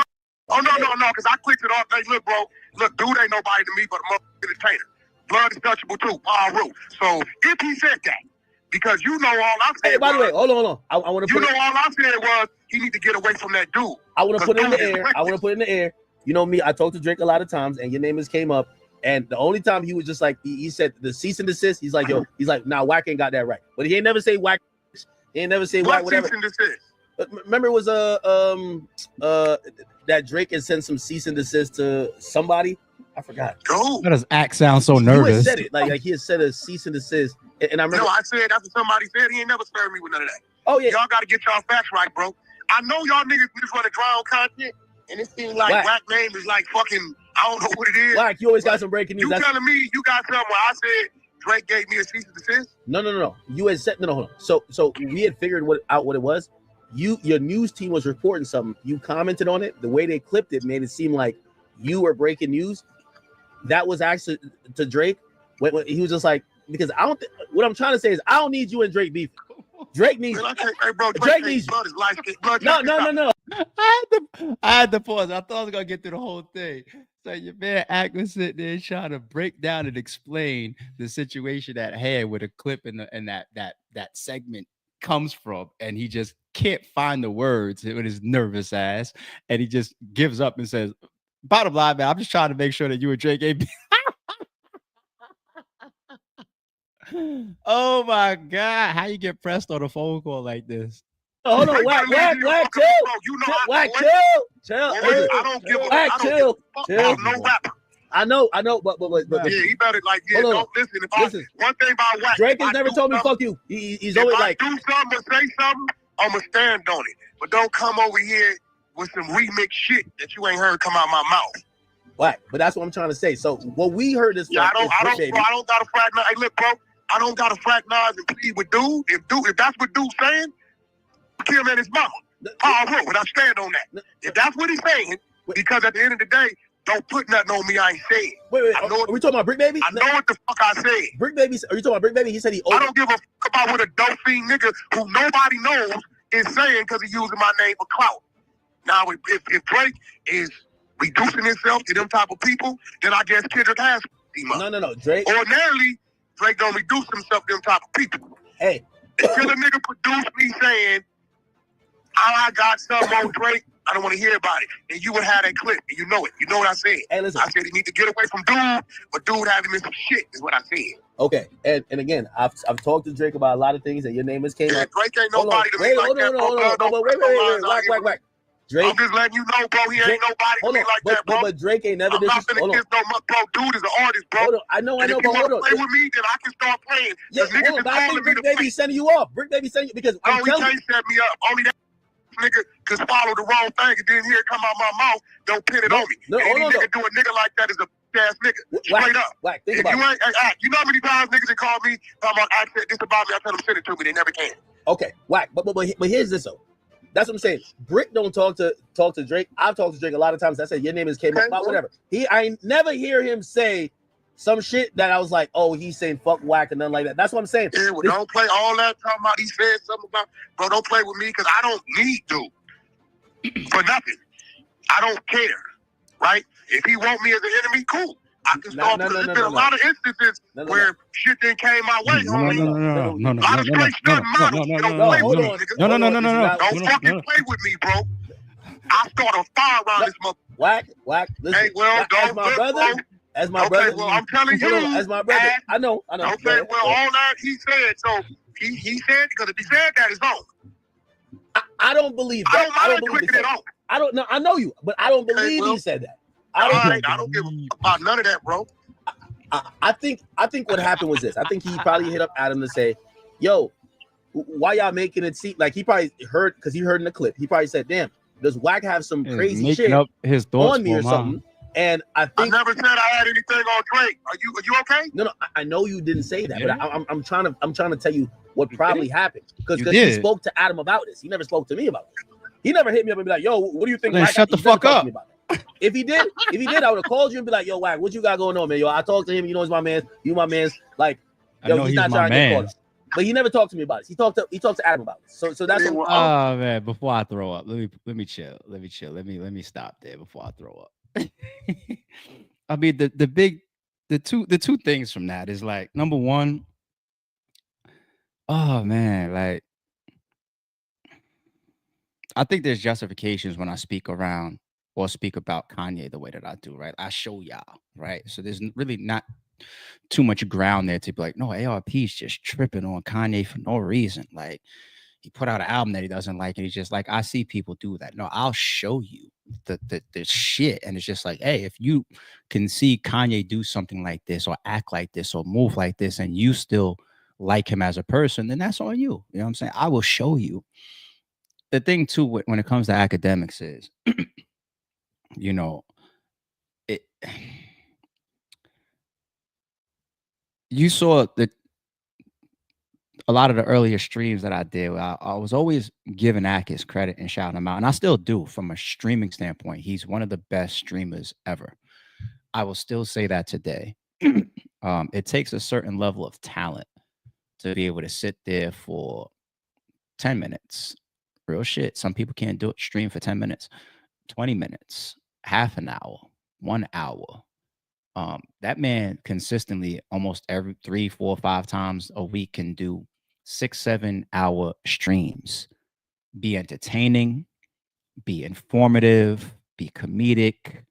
Oh no, because I clicked it off. Hey, look, bro. Look, dude ain't nobody to me but a motherfucking entertainer. Blood is touchable too. Paul Root. So if he said that, because you know all I said. Hey, by the way, hold on. I want to. You know all I said was he need to get away from that dude. I want to put it in the air. You know me. I talked to Drake a lot of times, and your name has came up. And the only time he was just like, he said the cease and desist. He's like, nah, Wack ain't got that right. But he ain't never say Wack. He ain't never say Wack. Whatever. Cease and desist? But remember, it was that Drake had sent some cease and desist to somebody. I forgot. Dude. Why does Act sound so nervous? You had said it like he had said a cease and desist. And I remember. No, I said after somebody said he ain't never served me with none of that. Oh yeah. Y'all got to get y'all facts right, bro. I know y'all niggas just want to dry on content, and it seems like Wack name is like fucking. I don't know what it is. Wack, you always got some breaking news. You telling me you got something where I said Drake gave me a cease and desist? No. You had said no. Hold on. So we had figured out what it was. Your news team was reporting something. You commented on it. The way they clipped it made it seem like you were breaking news. That was actually to Drake. When he was just like, because I don't. What I'm trying to say is I don't need you and Drake beef. Drake needs. Hey, bro, Drake needs blood is life. Blood. No. I had to pause. I thought I was gonna get through the whole thing. So your man Ack was sitting there trying to break down and explain the situation at hand where the clip and that segment comes from, and he just can't find the words with his nervous ass, and he just gives up and says, "Bottom line, man, I'm just trying to make sure that you and Drake ain't." Oh my God! How you get pressed on a phone call like this? Hold on, Wack, chill. Wack, chill. I don't give a Wack, chill. No rapper. I know, but yeah, he better like don't listen. One thing about Wack, Drake has never told me fuck you. He's always like, do something or say something, I'ma stand on it. But don't come over here with some remix shit that you ain't heard come out my mouth. Wack, but that's what I'm trying to say. So what we heard is I don't got to fraternize. Hey, look, bro, I don't got to fraternize and plead with dude. If that's what dude's saying, kill man his mama. Paul Root, and I stand on that. If that's what he's saying, because at the end of the day, don't put nothing on me I ain't saying. Wait, are we talking about Brick Baby? I know what the fuck I said. Brick Baby, are you talking about Brick Baby? He said he I don't give a fuck about what a dope fiend nigga who nobody knows is saying because he's using my name for clout. Now, if Drake is reducing himself to them type of people, then I guess Kendrick has him up. No, Drake. Ordinarily, Drake don't reduce himself to them type of people. Hey. Until a nigga produce me saying, I got something on Drake, I don't want to hear about it. And you would have that clip, and you know it. You know what I said. Hey, listen. I said he need to get away from dude, but dude have him in some shit, is what I said. Okay, and again, I've talked to Drake about a lot of things, and your name has came up. Drake ain't nobody to me like that, bro. Wait. Drake, I'm just letting you know, bro, he ain't nobody to me like that, bro. But Drake ain't never I'm not finna kiss no much, bro. Dude is an artist, bro. Hold on. I know, but hold on. If you want to play with me, then I can start playing. Yeah, hold on, but I think Brick Baby sending you off. Brick Baby sending you because no, he can't set me up. Only that nigga could swallow the wrong thing and then hear it come out my mouth. Don't pin it on me. Any nigga do a nigga like that is a ass nigga. Straight up. Wack, think about it. You know how many times niggas have called me talking about I said this about me, I tell them send it to me, they never can. Okay, Wack, but here's this though. That's what I'm saying. Brick don't talk to Drake. I've talked to Drake a lot of times. I said your name is came up about whatever. I never hear him say some shit that I was like, oh, he's saying fuck Wack and nothing like that. That's what I'm saying. Yeah, well, don't play all that talking about he said something about, bro, don't play with me because I don't need to for nothing. I don't care, right? If he want me as an enemy, cool. I can start because there's been a lot of instances where shit then came my way, homie. No. A lot of straight stunt models. Don't play with me, nigga. No. Don't fucking play with me, bro. I start a fire around this mother. Wack. Listen, Hey, well, as my brother. As my brother. Okay, well, I'm telling you. As my brother. I know. Okay, well, all that he said. So he said, because if he said that, it's on. I don't believe that. I don't believe it at all. I don't know. I know you, but I don't believe he said that. I don't give a fuck about none of that, bro. I think what happened was this. I think he probably hit up Adam to say, "Yo, why y'all making it seem like?" He probably heard, because he heard in the clip. He probably said, "Damn, does Wack have some crazy shit up his thoughts on me or something?" And I think I never said I had anything on Drake. Are you okay? No. I know you didn't say that, but I'm trying to tell you what probably happened, because You he did. spoke to Adam about this. He never spoke to me about it. He never hit me up and be like, "Yo, what do you think?" Then Wack shut got?" the He never fuck talked to up. me about it. If he did, I would have called you and be like, "Yo, Wack, what you got going on, man? Yo, I talked to him. You know, he's my man. You my man's. Like, I yo, know he's he's not my trying to get man. caught up." But he never talked to me about it. He talked to Adam about it. So that's what, Oh man, before I throw up, let me chill. Let me stop there before I throw up. I mean, the two things from that is like, number one, oh man, like I think there's justifications when I speak around or speak about Kanye the way that I do, right? I show y'all, right? So there's really not too much ground there to be like, no, ARP's just tripping on Kanye for no reason. Like, he put out an album that he doesn't like, and he's just like, I see people do that. No, I'll show you the shit. And it's just like, hey, if you can see Kanye do something like this or act like this or move like this, and you still like him as a person, then that's on you. You know what I'm saying? I will show you. The thing too, when it comes to Akademiks is, you know, it. You saw a lot of the earlier streams that I did. I was always giving Ak his credit and shouting him out, and I still do from a streaming standpoint. He's one of the best streamers ever. I will still say that today. It takes a certain level of talent to be able to sit there for 10 minutes. Real shit. Some people can't do it. Stream for 10 minutes, 20 minutes, half an hour, 1 hour. That man consistently almost every 3, 4, 5 times a week can do 6-7 hour streams, be entertaining, be informative, be comedic.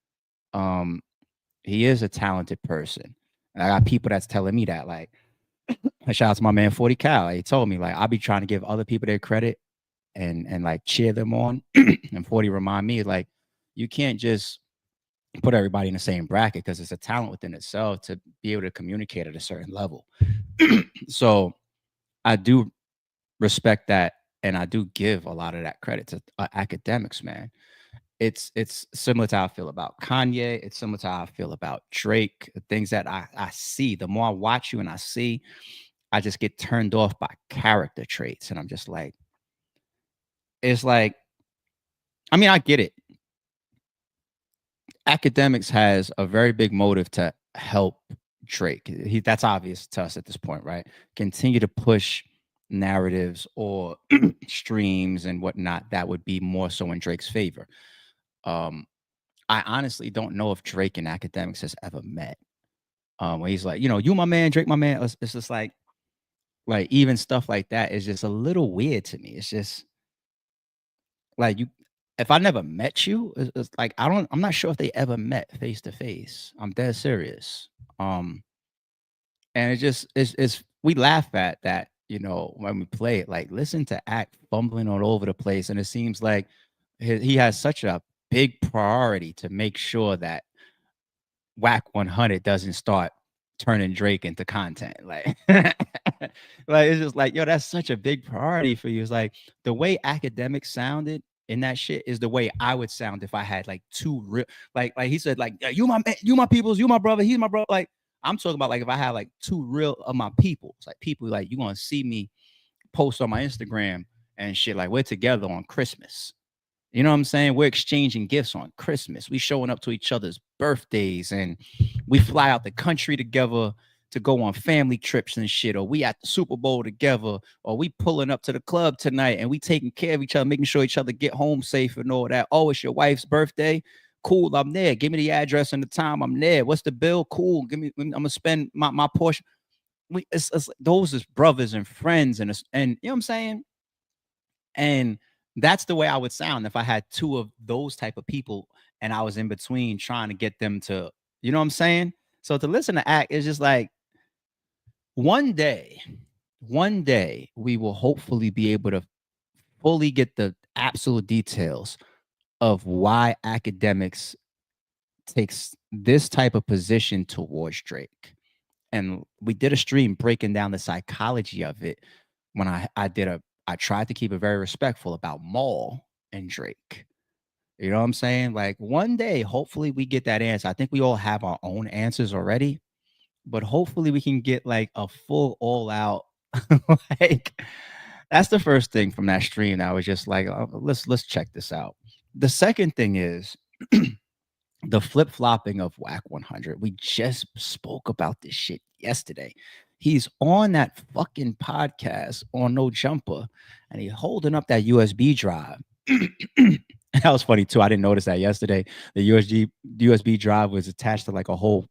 He is a talented person. And I got people that's telling me that, like, shout out to my man 40 Cal. He told me, like, I'll be trying to give other people their credit and like cheer them on. And 40 remind me, like, you can't just put everybody in the same bracket, because it's a talent within itself to be able to communicate at a certain level. So I do respect that, and I do give a lot of that credit to Akademiks, man. It's similar to how I feel about Kanye. It's similar to how I feel about Drake. Things that I see, the more I watch you and I see, I just get turned off by character traits. And I'm just like, it's like, I mean, I get it. Akademiks has a very big motive to help Drake. That's obvious to us at this point, right? Continue to push narratives or streams and whatnot that would be more so in Drake's favor. I honestly don't know if Drake and Akademiks has ever met. Where he's like, you know, you my man, Drake my man. It's just like even stuff like that is just a little weird to me. It's just like, if I never met you, it's like I'm not sure if they ever met face to face. I'm dead serious. And it's we laugh at that, you know, when we play it. Like, listen to Act fumbling all over the place, and it seems like he has such a big priority to make sure that Wack 100 doesn't start turning Drake into content. Like, like it's just like, yo, that's such a big priority for you. It's like the way Akademiks sounded in that shit is the way I would sound if I had like two real, like he said, like, you my man, you my peoples, you my brother, he's my brother. Like, I'm talking about like if I had like two real of my people, it's like people like you gonna see me post on my Instagram and shit, like we're together on Christmas. You know what I'm saying? We're exchanging gifts on Christmas. We showing up to each other's birthdays, and we fly out the country together to go on family trips and shit, or we at the Super Bowl together, or we pulling up to the club tonight and we taking care of each other, making sure each other get home safe and all that. Oh, it's your wife's birthday. Cool, I'm there. Give me the address and the time. I'm there. What's the bill? Cool. Give me. I'm gonna spend my portion. It's those is brothers and friends, and you know what I'm saying. And that's the way I would sound if I had two of those type of people and I was in between trying to get them to, you know what I'm saying? So to listen to Act is just like one day we will hopefully be able to fully get the absolute details of why Akademiks takes this type of position towards Drake. And we did a stream breaking down the psychology of it when I tried to keep it very respectful about Maul and Drake. You know what I'm saying? Like one day, hopefully we get that answer. I think we all have our own answers already, but hopefully we can get like a full all out, like that's the first thing from that stream. That was just like, oh, let's check this out. The second thing is the flip-flopping of Wack 100. We just spoke about this shit yesterday. He's on that fucking podcast on No Jumper, and he's holding up that USB drive. That was funny too. I didn't notice that yesterday. The USB drive was attached to like a whole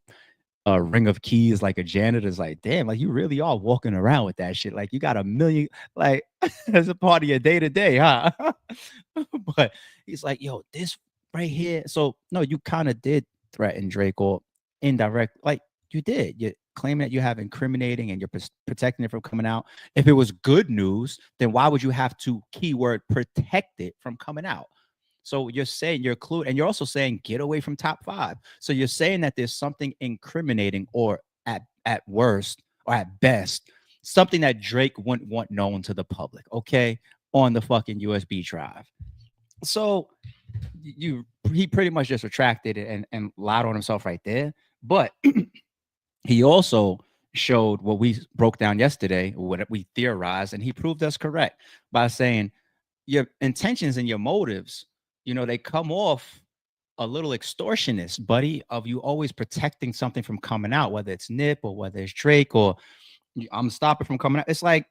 ring of keys, like a janitor's. Like, damn, like you really are walking around with that shit. Like you got a million, like as a part of your day to day, huh? But he's like, yo, this right here. So no, you kind of did threaten Drake or indirect, like you did. You claim that you have incriminating and you're protecting it from coming out. If it was good news, then why would you have to keyword protect it from coming out? So you're saying you're clued, and you're also saying get away from top 5. So you're saying that there's something incriminating, or at worst or at best, something that Drake wouldn't want known to the public, okay, on the fucking USB drive. So he pretty much just retracted it and lied on himself right there. But he also showed what we broke down yesterday, what we theorized, and he proved us correct by saying your intentions and your motives, you know, they come off a little extortionist, buddy, of you always protecting something from coming out, whether it's Nip or whether it's Drake or I'm stopping from coming out. It's like,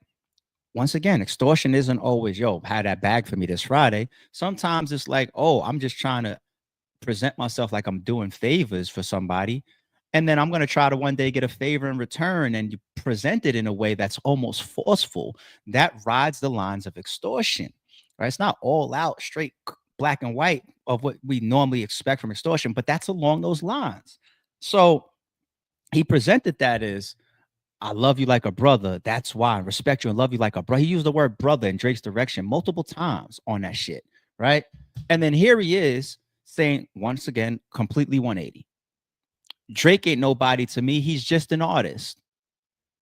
once again, extortion isn't always, yo, had that bag for me this Friday. Sometimes it's like, oh, I'm just trying to present myself like I'm doing favors for somebody. And then I'm going to try to one day get a favor in return, and you present it in a way that's almost forceful. That rides the lines of extortion, right? It's not all out straight black and white of what we normally expect from extortion, but that's along those lines. So he presented that as, I love you like a brother. That's why I respect you and love you like a brother. He used the word brother in Drake's direction multiple times on that shit, right? And then here he is saying, once again, completely 180. Drake ain't nobody to me. He's just an artist.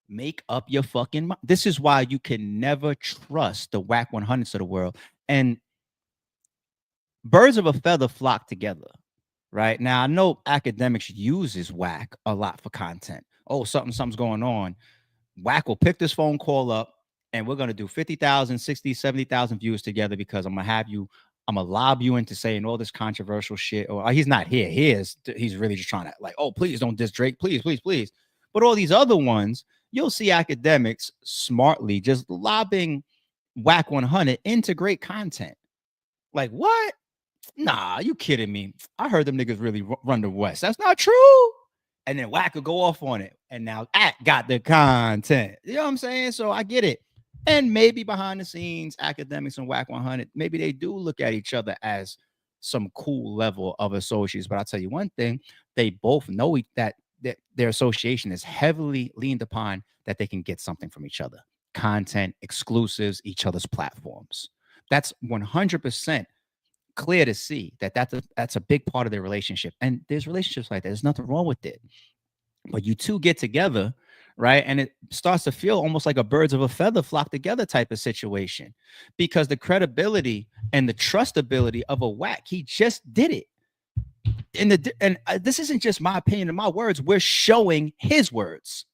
Make up your fucking mind. This is why you can never trust the Wack 100s of the world. And birds of a feather flock together, right? Now, I know Akademiks uses Wack a lot for content. Oh, something's going on. Wack will pick this phone call up, and we're going to do 50,000, 60, 70,000 views together because I'm going to lob you into saying all this controversial shit. Or he's not here. He's really just trying to like, oh, please don't diss Drake. Please, please, please. But all these other ones, you'll see Akademiks smartly just lobbing Wack 100 into great content. Like, what? Nah, you kidding me? I heard them niggas really run the West. That's not true. And then Wack will go off on it. And now Act got the content. You know what I'm saying? So I get it. And maybe behind the scenes, Akademiks and Wack 100, maybe they do look at each other as some cool level of associates. But I'll tell you one thing, they both know that their association is heavily leaned upon that they can get something from each other. Content, exclusives, each other's platforms. That's 100% clear to see that's a big part of their relationship. And there's relationships like that. There's nothing wrong with it. But you two get together, right? And it starts to feel almost like a birds of a feather flock together type of situation, because the credibility and the trustability of a Wack, he just did it. And this isn't just my opinion and my words. We're showing his words,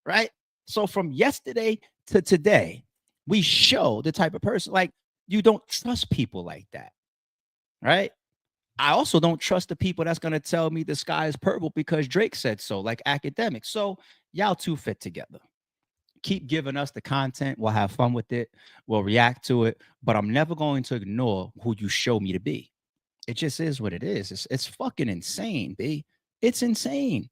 right? So from yesterday to today, we show the type of person, like, you don't trust people like that, right? I also don't trust the people that's going to tell me the sky is purple because Drake said so, like Akademiks. So y'all two fit together. Keep giving us the content. We'll have fun with it. We'll react to it. But I'm never going to ignore who you show me to be. It just is what it is. It's fucking insane, B. It's insane.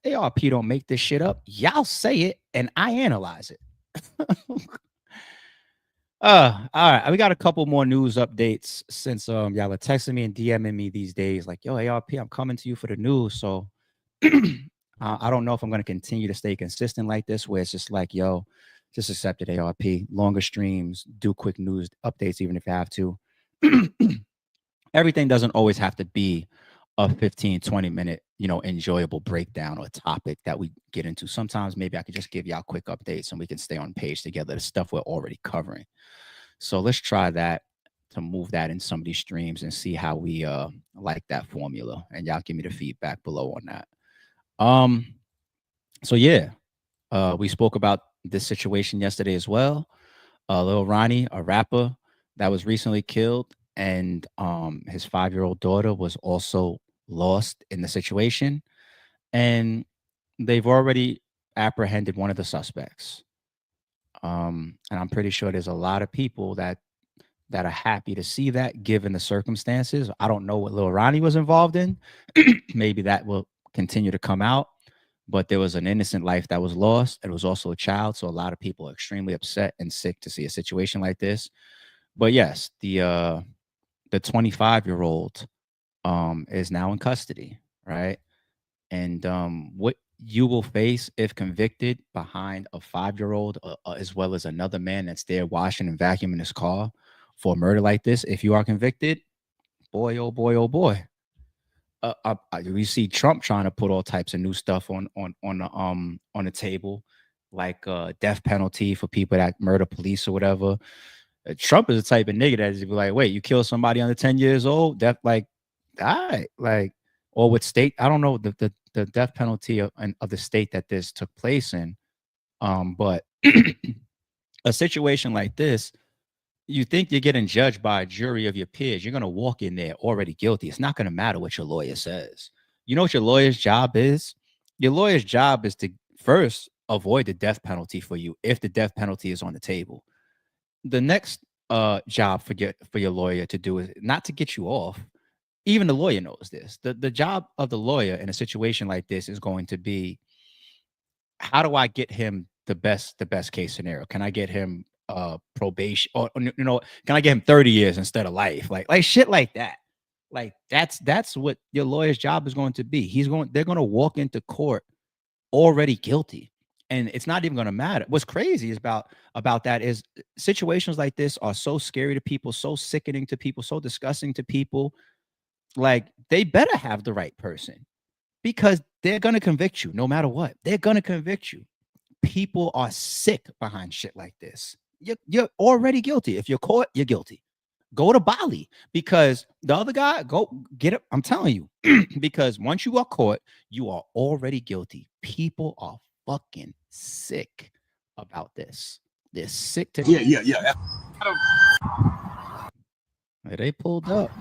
ARP don't make this shit up. Y'all say it and I analyze it. All right. We got a couple more news updates since y'all are texting me and DMing me these days, like, yo, ARP, I'm coming to you for the news. So I don't know if I'm gonna continue to stay consistent like this, where it's just like, yo, just accept it, ARP. Longer streams, do quick news updates, even if you have to. Everything doesn't always have to be a 15-20 minute, enjoyable breakdown or topic that we get into. Sometimes maybe I could just give y'all quick updates and we can stay on page together, the stuff we're already covering. So let's try that, to move that in some of these streams and see how we like that formula. And y'all give me the feedback below on that. So yeah, we spoke about this situation yesterday as well. Lil Ronnie, a rapper that was recently killed, and his 5-year-old daughter was also lost in the situation, and they've already apprehended one of the suspects. And I'm pretty sure there's a lot of people that are happy to see that, given the circumstances. I don't know what Lil Ronnie was involved in. Maybe that will continue to come out, but there was an innocent life that was lost. It was also a child, so a lot of people are extremely upset and sick to see a situation like this. But yes, the 25-year-old is now in custody, right? And what you will face if convicted behind a 5-year-old, as well as another man that's there washing and vacuuming his car for a murder like this, if you are convicted, boy, oh boy, oh boy. We see Trump trying to put all types of new stuff on the table, like death penalty for people that murder police or whatever. Trump is the type of nigga that is be like, wait, you kill somebody under 10 years old, death, like, die, like, or with state, I don't know the death penalty of the state that this took place in, but a situation like this, you think you're getting judged by a jury of your peers. You're going to walk in there already guilty. It's not going to matter what your lawyer says. You know what your lawyer's job is? Your lawyer's job is to first avoid the death penalty for you if the death penalty is on the table. The next job for your lawyer to do is not to get you off. Even the lawyer knows this. The job of the lawyer in a situation like this is going to be, how do I get him the best case scenario? Can I get him probation, or can I get him 30 years instead of life? Like shit like that. Like that's what your lawyer's job is going to be. They're going to walk into court already guilty, and it's not even going to matter. What's crazy is about that is situations like this are so scary to people, so sickening to people, so disgusting to people. Like, they better have the right person, because they're going to convict you no matter what. They're going to convict you. People are sick behind shit like this. You're already guilty. If you're caught, you're guilty. Go to Bali, because the other guy, go get it. I'm telling you, because once you are caught, you are already guilty. People are fucking sick about this. They're sick to Yeah. They pulled up.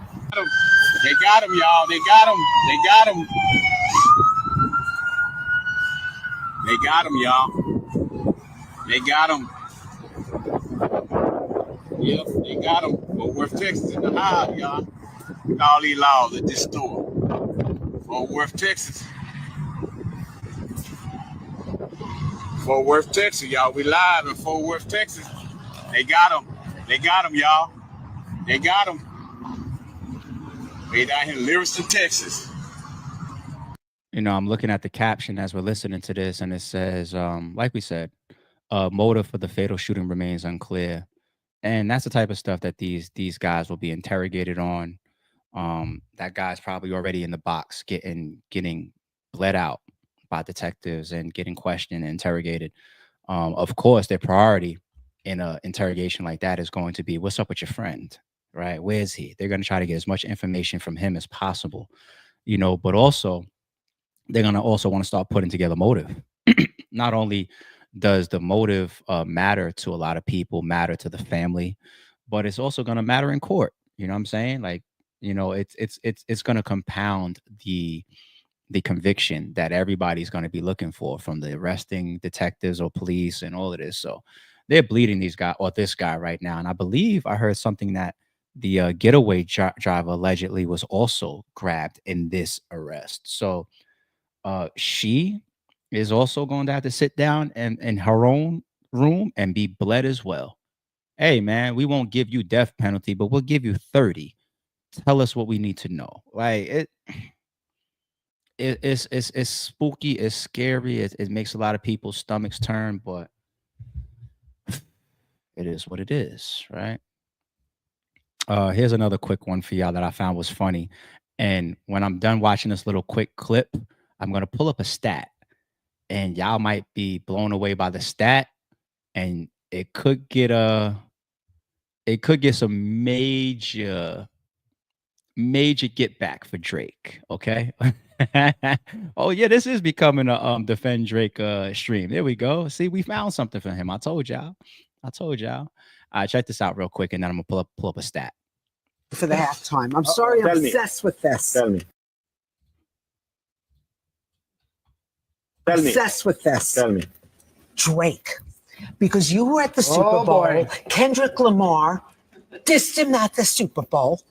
They got him, y'all. They got him. They got him, y'all. They got him. Yep, they got him. Fort Worth, Texas in the hive, y'all. All these laws at this store. Fort Worth, Texas. Fort Worth, Texas, y'all. We live in Fort Worth, Texas. They got him. They got him, y'all. They got him. They down here in Livingston, Texas. I'm looking at the caption as we're listening to this, and it says, like we said, motive for the fatal shooting remains unclear. And that's the type of stuff that these guys will be interrogated on. That guy's probably already in the box getting bled out by detectives and getting questioned and interrogated. Of course, their priority in an interrogation like that is going to be, what's up with your friend, right? Where is he? They're going to try to get as much information from him as possible, but also they're going to also want to start putting together motive. Not only does the motive matter to a lot of people, matter to the family, but it's also going to matter in court. You know what I'm saying? Like, it's going to compound the conviction that everybody's going to be looking for from the arresting detectives or police and all of this. So they're bleeding this guy right now. And I believe I heard something that the getaway driver allegedly was also grabbed in this arrest. So she is also going to have to sit down in her own room and be bled as well. Hey, man, we won't give you death penalty, but we'll give you 30. Tell us what we need to know. Like it's spooky, it's scary, it makes a lot of people's stomachs turn, but it is what it is, right? Here's another quick one for y'all that I found was funny. And when I'm done watching this little quick clip, I'm gonna pull up a stat, and y'all might be blown away by the stat, and it could get some major get back for Drake. Okay. Oh yeah, this is becoming a defend Drake stream. There we go. See, we found something for him. I told y'all. Check this out real quick, and then I'm gonna pull up a stat for the halftime. I'm sorry, I'm obsessed with this. Tell me. Obsessed with this. Tell me. Drake, because you were at the Super Bowl. Boy. Kendrick Lamar dissed him at the Super Bowl.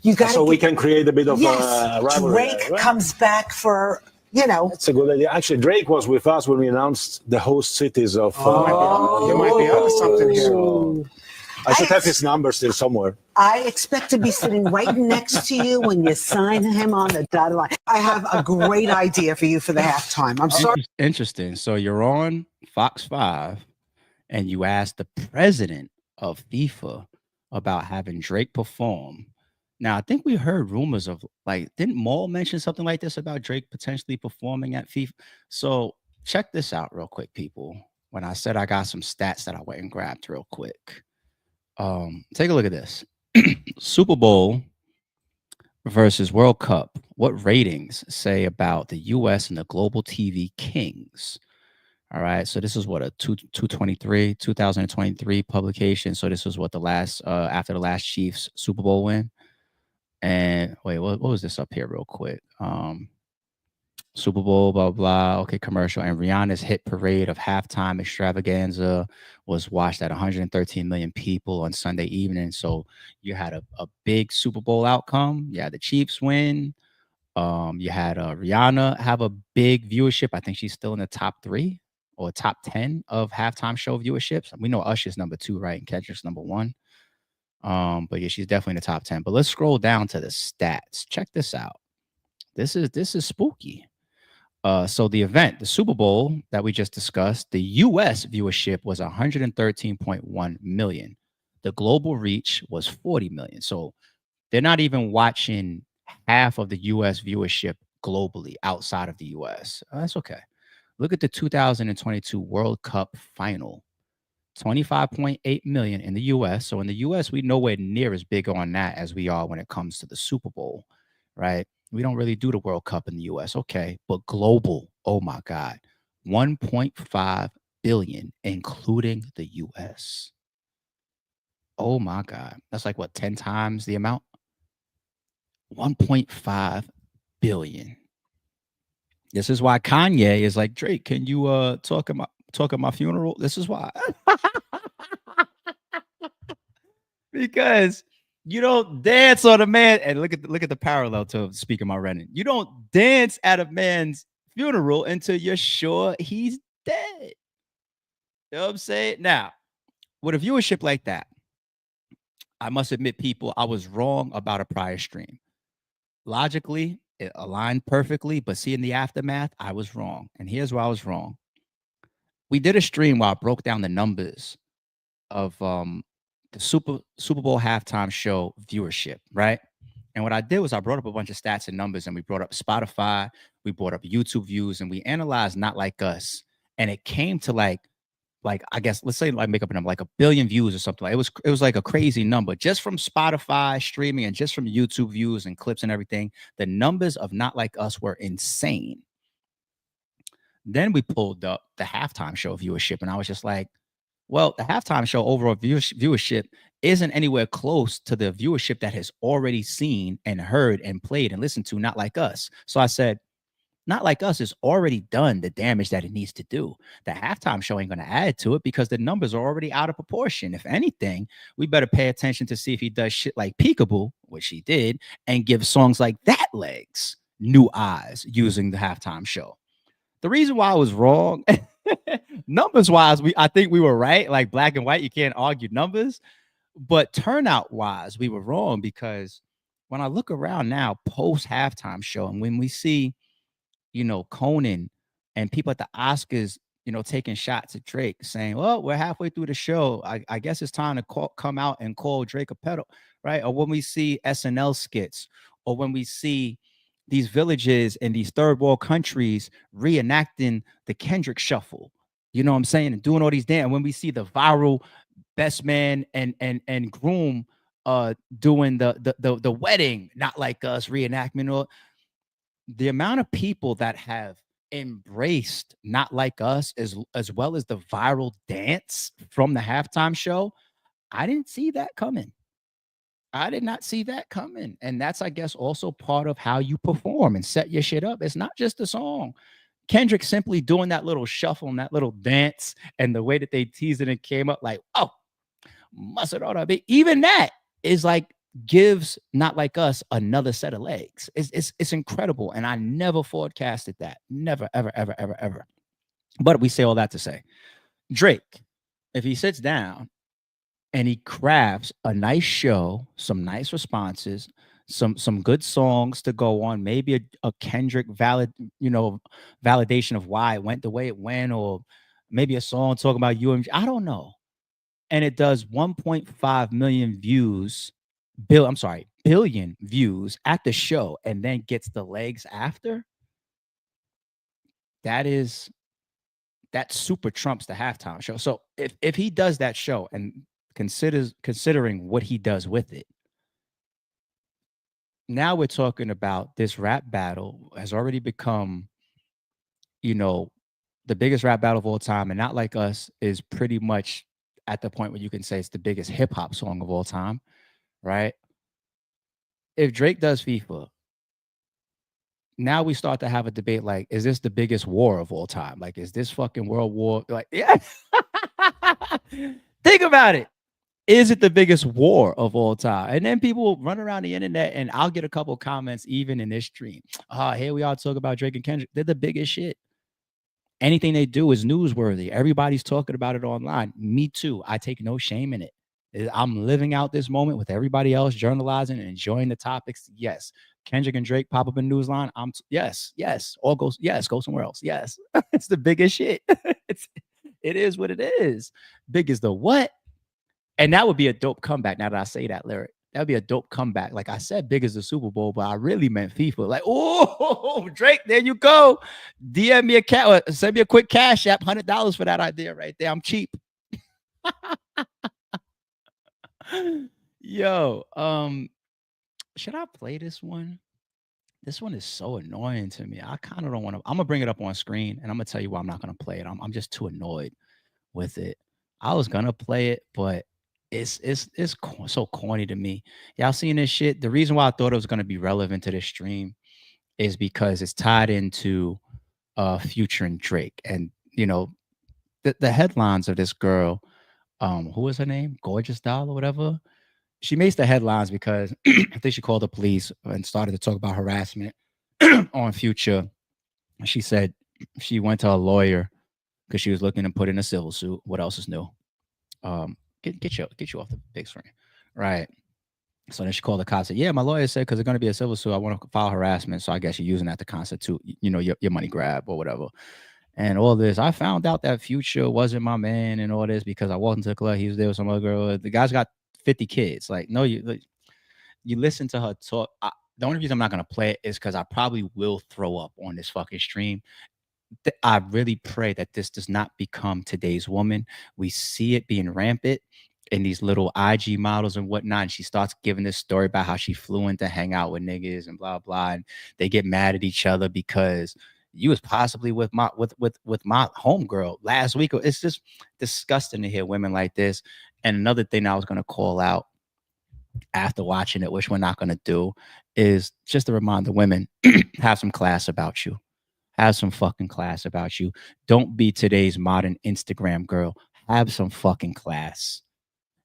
You got so we can create a bit of rivalry. Drake there, right? comes back for, That's a good idea. Actually, Drake was with us when we announced the host cities of. There might be onto something here. I should have his number still somewhere. I expect to be sitting right next to you when you sign him on the dotted line. I have a great idea for you for the halftime. I'm sorry. Interesting. So you're on Fox 5 and you asked the president of FIFA about having Drake perform. Now, I think we heard rumors of, like, didn't Maul mention something like this about Drake potentially performing at FIFA? So check this out real quick, people. When I said I got some stats that I went and grabbed real quick. Take a look at this. Super Bowl versus World Cup. What ratings say about the US and the global TV kings? All right. So this is what, a 2023 publication. So this was what the last after the last Chiefs Super Bowl win. And wait, what was this up here real quick? Super Bowl, blah, blah. Okay, commercial. And Rihanna's hit parade of halftime extravaganza was watched at 113 million people on Sunday evening. So you had a big Super Bowl outcome. You had the Chiefs win. You had Rihanna have a big viewership. I think she's still in the top 3 or top 10 of halftime show viewerships. We know Usher's number 2, right? And Kendrick's number 1. But yeah, she's definitely in the top 10. But let's scroll down to the stats. Check this out. This is spooky. So the event, the Super Bowl that we just discussed, the US viewership was 113.1 million. The global reach was 40 million. So they're not even watching half of the US viewership globally outside of the US. That's okay. Look at the 2022 World Cup final. 25.8 million in the US. So in the US, we're nowhere near as big on that as we are when it comes to the Super Bowl, right? We don't really do the World Cup in the US, okay? But global, oh my God, 1.5 billion, including the US. Oh my God. That's like what, 10 times the amount? 1.5 billion. This is why Kanye is like, Drake, can you talk at my funeral? This is why. Because you don't dance on a man, and look at the parallel to speaking my Renan. You don't dance at a man's funeral until you're sure he's dead. You know what I'm saying? Now, with a viewership like that, I must admit, people, I was wrong about a prior stream. Logically, it aligned perfectly, but seeing the aftermath, I was wrong. And here's why I was wrong. We did a stream where I broke down the numbers of the Super Bowl halftime show viewership, right? And what I did was I brought up a bunch of stats and numbers, and we brought up Spotify, we brought up YouTube views, and we analyzed Not Like Us, and it came to like I guess let's say like make up a number like 1 billion views or something. It was like a crazy number just from Spotify streaming and just from YouTube views and clips and everything. The numbers of Not Like Us were insane. Then we pulled up the halftime show viewership, and I was just like, well, the halftime show overall viewership isn't anywhere close to the viewership that has already seen and heard and played and listened to Not Like Us. So I said, Not Like Us has already done the damage that it needs to do. The halftime show ain't going to add to it because the numbers are already out of proportion. If anything, we better pay attention to see if he does shit like Peekaboo, which he did, and give songs like that legs, new eyes, using the halftime show. The reason why I was wrong, numbers wise, I think we were right. Like black and white, you can't argue numbers. But turnout wise, we were wrong because when I look around now, post halftime show, and when we see, Conan and people at the Oscars, taking shots at Drake, saying, "Well, we're halfway through the show. I guess it's time to come out and call Drake a pedo," right? Or when we see SNL skits, or when we see these villages in these third world countries reenacting the Kendrick Shuffle, you know what I'm saying, and doing all these damn. When we see the viral best man and groom doing the wedding, Not Like Us reenactment, or the amount of people that have embraced Not Like Us as well as the viral dance from the halftime show, I didn't see that coming. I did not see that coming. And that's, I guess, also part of how you perform and set your shit up. It's not just a song. Kendrick simply doing that little shuffle and that little dance and the way that they teased it and came up like, oh, mustard on a beat. Even that is like gives Not Like Us another set of legs. It's incredible. And I never forecasted that. Never, ever, ever, ever, ever. But we say all that to say, Drake, if he sits down and he crafts a nice show, some nice responses, some good songs to go on, maybe a Kendrick validation of why it went the way it went, or maybe a song talking about UMG, I don't know. And it does 1.5 million views, billion views at the show, and then gets the legs after. That super trumps the halftime show. So if he does that show and considering what he does with it, now we're talking about this rap battle has already become, the biggest rap battle of all time, and Not Like Us is pretty much at the point where you can say it's the biggest hip hop song of all time, right? If Drake does FIFA, now we start to have a debate like, is this the biggest war of all time? Like, is this fucking World War? Like, yeah. Think about it. Is it the biggest war of all time? And then people will run around the internet, and I'll get a couple comments even in this stream. Here we are talking about Drake and Kendrick. They're the biggest shit. Anything they do is newsworthy. Everybody's talking about it online. Me too. I take no shame in it. I'm living out this moment with everybody else, journalizing and enjoying the topics. Yes. Kendrick and Drake pop up in Newsline. Yes. Or go somewhere else. Yes. It's the biggest shit. It is what it is. Big as the what? And that would be a dope comeback. Now that I say that lyric, that would be a dope comeback. Like I said, big as the Super Bowl, but I really meant FIFA. Like, oh, Drake, there you go. DM me send me a quick cash app, $100 for that idea right there. I'm cheap. Yo, should I play this one? This one is so annoying to me. I kind of don't want to. I'm gonna bring it up on screen, and I'm gonna tell you why I'm not gonna play it. I'm just too annoyed with it. I was gonna play it, but it's so corny to me. Y'all seen this shit? The reason why I thought it was gonna be relevant to this stream is because it's tied into Future and Drake, and the headlines of this girl. Who was her name? Gorgeous Doll or whatever. She makes the headlines because I think she called the police and started to talk about harassment on Future. She said she went to a lawyer because she was looking to put in a civil suit. What else is new? Get you off the big screen, right? So then she called the cops. Said, "Yeah, my lawyer said because it's going to be a civil suit, I want to file harassment. So I guess you're using that to constitute, your money grab or whatever." And all this, I found out that Future wasn't my man and all this because I walked into the club. He was there with some other girl. The guy's got 50 kids. Like, no, you listen to her talk. The only reason I'm not going to play it is because I probably will throw up on this fucking stream. I really pray that this does not become today's woman. We see it being rampant in these little IG models and whatnot. And she starts giving this story about how she flew in to hang out with niggas and blah, blah. And they get mad at each other because you was possibly with my homegirl last week. It's just disgusting to hear women like this. And another thing I was going to call out after watching it, which we're not going to do, is just to remind the women, have some class about you. Have some fucking class about you. Don't be today's modern Instagram girl. Have some fucking class.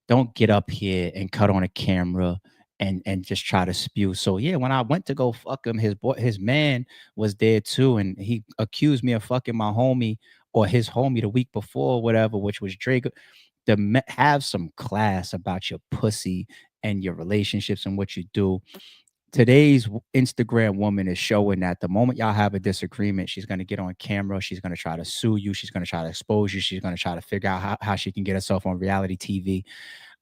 Don't get up here and cut on a camera and just try to spew. So yeah, when I went to go fuck him, his man was there too, and he accused me of fucking my homie or his homie the week before, or whatever, which was Drake. Have some class about your pussy and your relationships and what you do. Today's Instagram woman is showing that the moment y'all have a disagreement, she's going to get on camera. She's going to try to sue you. She's going to try to expose you. She's going to try to figure out how she can get herself on reality TV.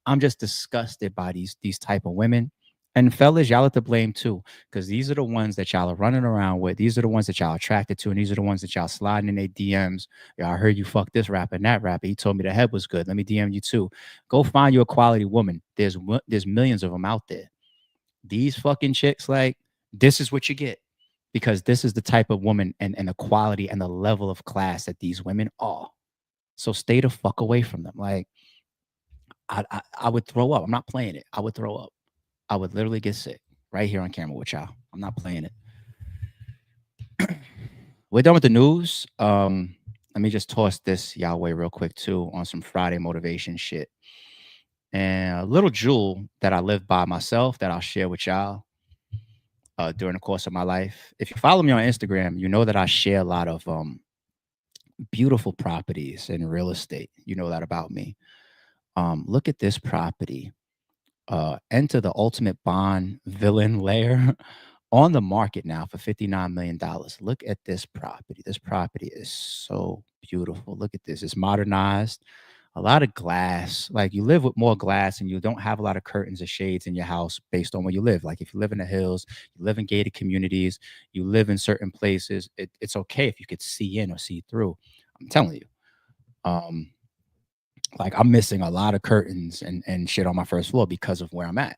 I'm just disgusted by these type of women. And fellas, y'all are to blame too, because these are the ones that y'all are running around with. These are the ones that y'all attracted to, and these are the ones that y'all sliding in their DMs. Y'all heard you fuck this rapper and that rapper. He told me the head was good. Let me DM you too. Go find you a quality woman. There's millions of them out there. These fucking chicks, like, this is what you get, because this is the type of woman and the quality and the level of class that these women are. So stay the fuck away from them. Like, I would throw up. I'm not playing it. I would throw up. I would literally get sick right here on camera with y'all. I'm not playing it. We're done with the news. Let me just toss this y'all way real quick too on some Friday motivation shit. And a little jewel that I live by myself that I'll share with y'all during the course of my life. If you follow me on Instagram, you know that I share a lot of beautiful properties in real estate. You know that about me. Look at this property. Enter the ultimate bond villain layer on the market now for $59 million. Look at this property. This property is so beautiful. Look at this. It's modernized. A lot of glass. Like, you live with more glass and you don't have a lot of curtains or shades in your house based on where you live. Like, if you live in the hills, you live in gated communities, you live in certain places, it's okay if you could see in or see through. I'm telling you. Like, I'm missing a lot of curtains and shit on my first floor because of where I'm at.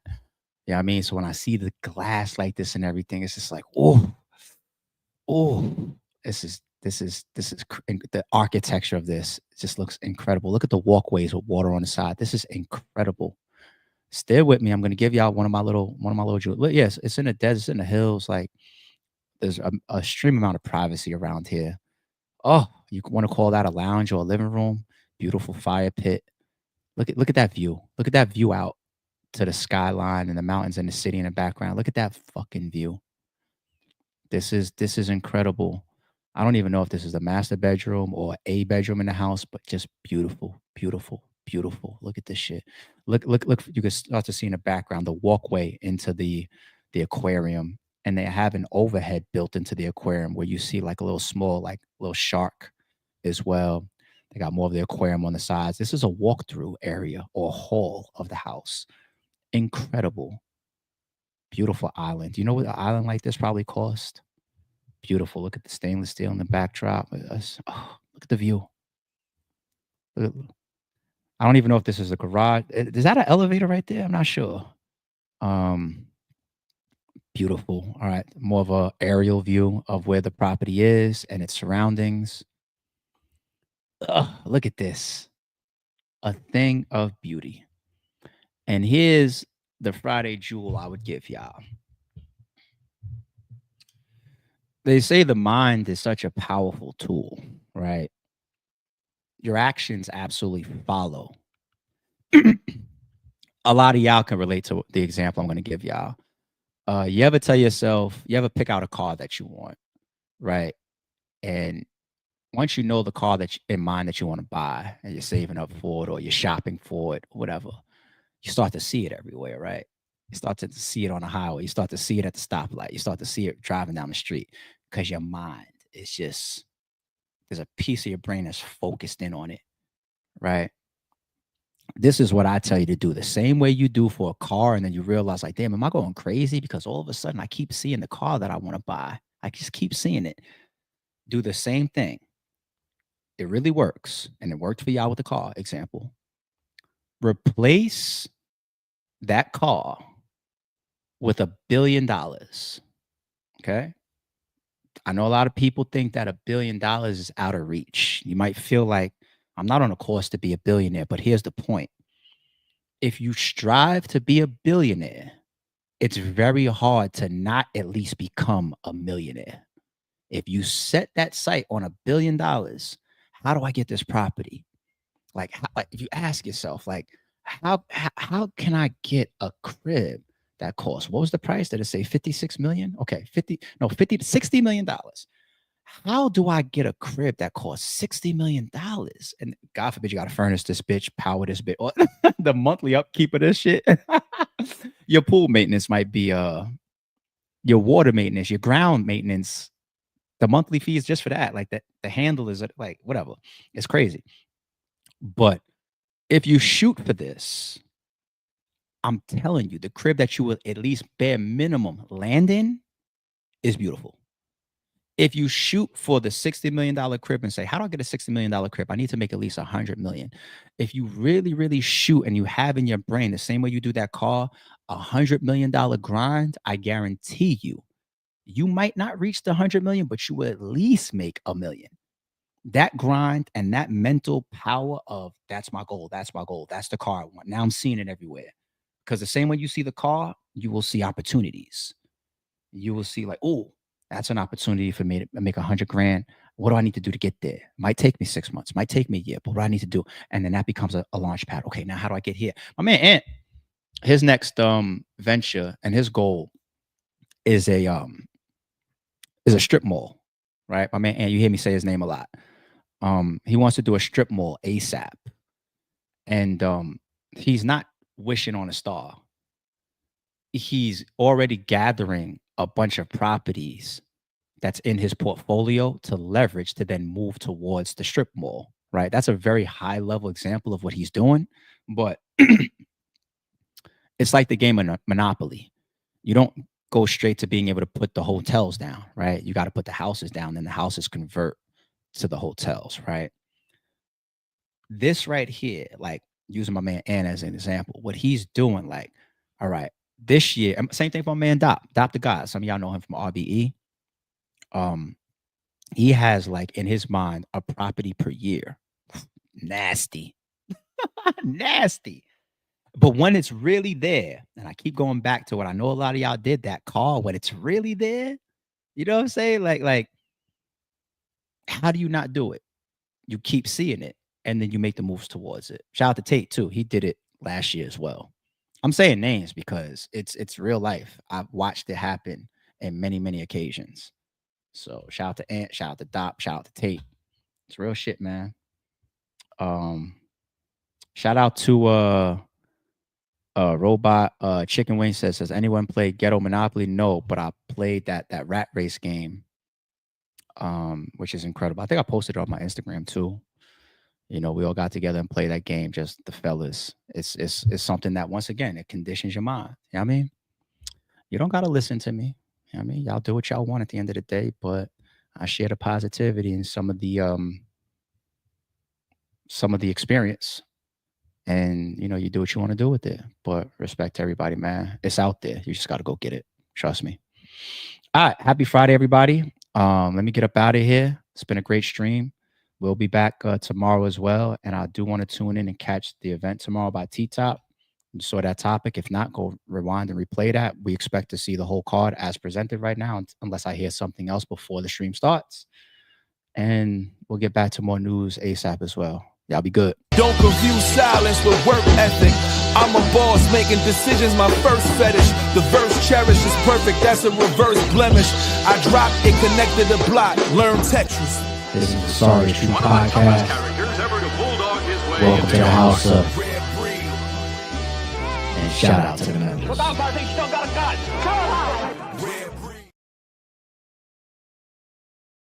You know what I mean? So when I see the glass like this and everything, it's just like, oh, this is the architecture of this just looks incredible. Look at the walkways with water on the side. This is incredible. Stay with me. I'm gonna give y'all one of my little jewels. Yes, it's in the desert, it's in the hills. Like, there's a extreme amount of privacy around here. Oh, you want to call that a lounge or a living room? Beautiful fire pit. Look at that view. Look at that view out to the skyline and the mountains and the city in the background. Look at that fucking view. This is incredible. I don't even know if this is the master bedroom or a bedroom in the house, but just beautiful, beautiful, beautiful. Look at this shit. Look. You can start to see in the background the walkway into the aquarium, and they have an overhead built into the aquarium where you see like a little small, like little shark as well. They got more of the aquarium on the sides. This is a walkthrough area or hall of the house. Incredible. Beautiful island. Do you know what an island like this probably cost? Beautiful. Look at the stainless steel in the backdrop. Oh, look at the view. I don't even know if this is a garage. Is that an elevator right there? I'm not sure. Beautiful. All right. More of a aerial view of where the property is and its surroundings. Look at this. A thing of beauty. And here's the Friday jewel I would give y'all. They say the mind is such a powerful tool, right? Your actions absolutely follow. A lot of y'all can relate to the example I'm going to give y'all. You ever tell yourself, you ever pick out a car that you want, right? And once you know the car that in mind that you want to buy and you're saving up for it or you're shopping for it, or whatever, you start to see it everywhere, right? You start to see it on the highway. You start to see it at the stoplight. You start to see it driving down the street because your mind is just, there's a piece of your brain that's focused in on it, right? This is what I tell you to do. The same way you do for a car, and then you realize, like, damn, am I going crazy? Because all of a sudden I keep seeing the car that I want to buy. I just keep seeing it. Do the same thing. It really works. And it worked for y'all with the car example. Replace that car with $1 billion. Okay. I know a lot of people think that $1 billion is out of reach. You might feel like, I'm not on a course to be a billionaire, but here's the point. If you strive to be a billionaire, it's very hard to not at least become a millionaire. If you set that site on $1 billion, how do I get this property? Like if you ask yourself, like, how can I get a crib that costs, what was the price? Did it say 56 million? Okay, 50 to $60 million. How do I get a crib that costs $60 million? And God forbid you got to furnish this bitch, power this bitch, or the monthly upkeep of this shit. Your pool maintenance might be your water maintenance, your ground maintenance. The monthly fees just for that, like that, the handle is like whatever. It's crazy. But if you shoot for this, I'm telling you, the crib that you will at least bare minimum land in is beautiful. If you shoot for the $60 million crib and say, how do I get a $60 million crib? I need to make at least $100 million. If you really, really shoot and you have in your brain the same way you do that car, $100 million grind, I guarantee you might not reach the 100 million, but you will at least make $1 million. That grind and that mental power of that's my goal, that's my goal, that's the car I want. Now I'm seeing it everywhere. Because the same way you see the car, you will see opportunities. You will see like, oh, that's an opportunity for me to make 100 grand. What do I need to do to get there? Might take me 6 months, might take me a year, but what do I need to do? And then that becomes a launch pad. Okay, now how do I get here? My man Ant, his next venture and his goal is a strip mall, right? My man Ant, you hear me say his name a lot. He wants to do a strip mall ASAP. And he's not wishing on a star. He's already gathering a bunch of properties that's in his portfolio to leverage to then move towards the strip mall, right? That's a very high level example of what he's doing, but it's like the game of Monopoly. You don't go straight to being able to put the hotels down, right? You got to put the houses down, then the houses convert to the hotels, right? This right here, like using my man Ann as an example, what he's doing, like, all right, this year, same thing for my man Dop the God. Some of y'all know him from RBE. He has like in his mind a property per year. Nasty. Nasty. But when it's really there, and I keep going back to what I know a lot of y'all did, that call, when it's really there, you know what I'm saying? Like, how do you not do it? You keep seeing it, and then you make the moves towards it. Shout out to Tate too. He did it last year as well. I'm saying names because it's real life. I've watched it happen in many, many occasions. So shout out to Ant, shout out to Dop, shout out to Tate. It's real shit, man. Shout out to Robot Chicken Wing says, has anyone played Ghetto Monopoly? No, but I played that rat race game, which is incredible. I think I posted it on my Instagram too. You know, we all got together and played that game, just the fellas. It's something that, once again, it conditions your mind. You know what I mean? You don't got to listen to me. You know what I mean? Y'all do what y'all want at the end of the day, but I share the positivity and some of the experience. And, you know, you do what you want to do with it. But respect to everybody, man. It's out there. You just got to go get it. Trust me. All right. Happy Friday, everybody. Let me get up out of here. It's been a great stream. We'll be back tomorrow as well. And I do want to tune in and catch the event tomorrow by T-Top. You saw that topic. If not, go rewind and replay that. We expect to see the whole card as presented right now, unless I hear something else before the stream starts. And we'll get back to more news ASAP as well. Y'all be good. Don't confuse silence with work ethic. I'm a boss making decisions, my first fetish. The verse cherished is perfect, that's a reverse blemish. I dropped it, connected the block, learn Tetris. This is the Sorry True Podcast. Welcome to the house of. And shout out to the members.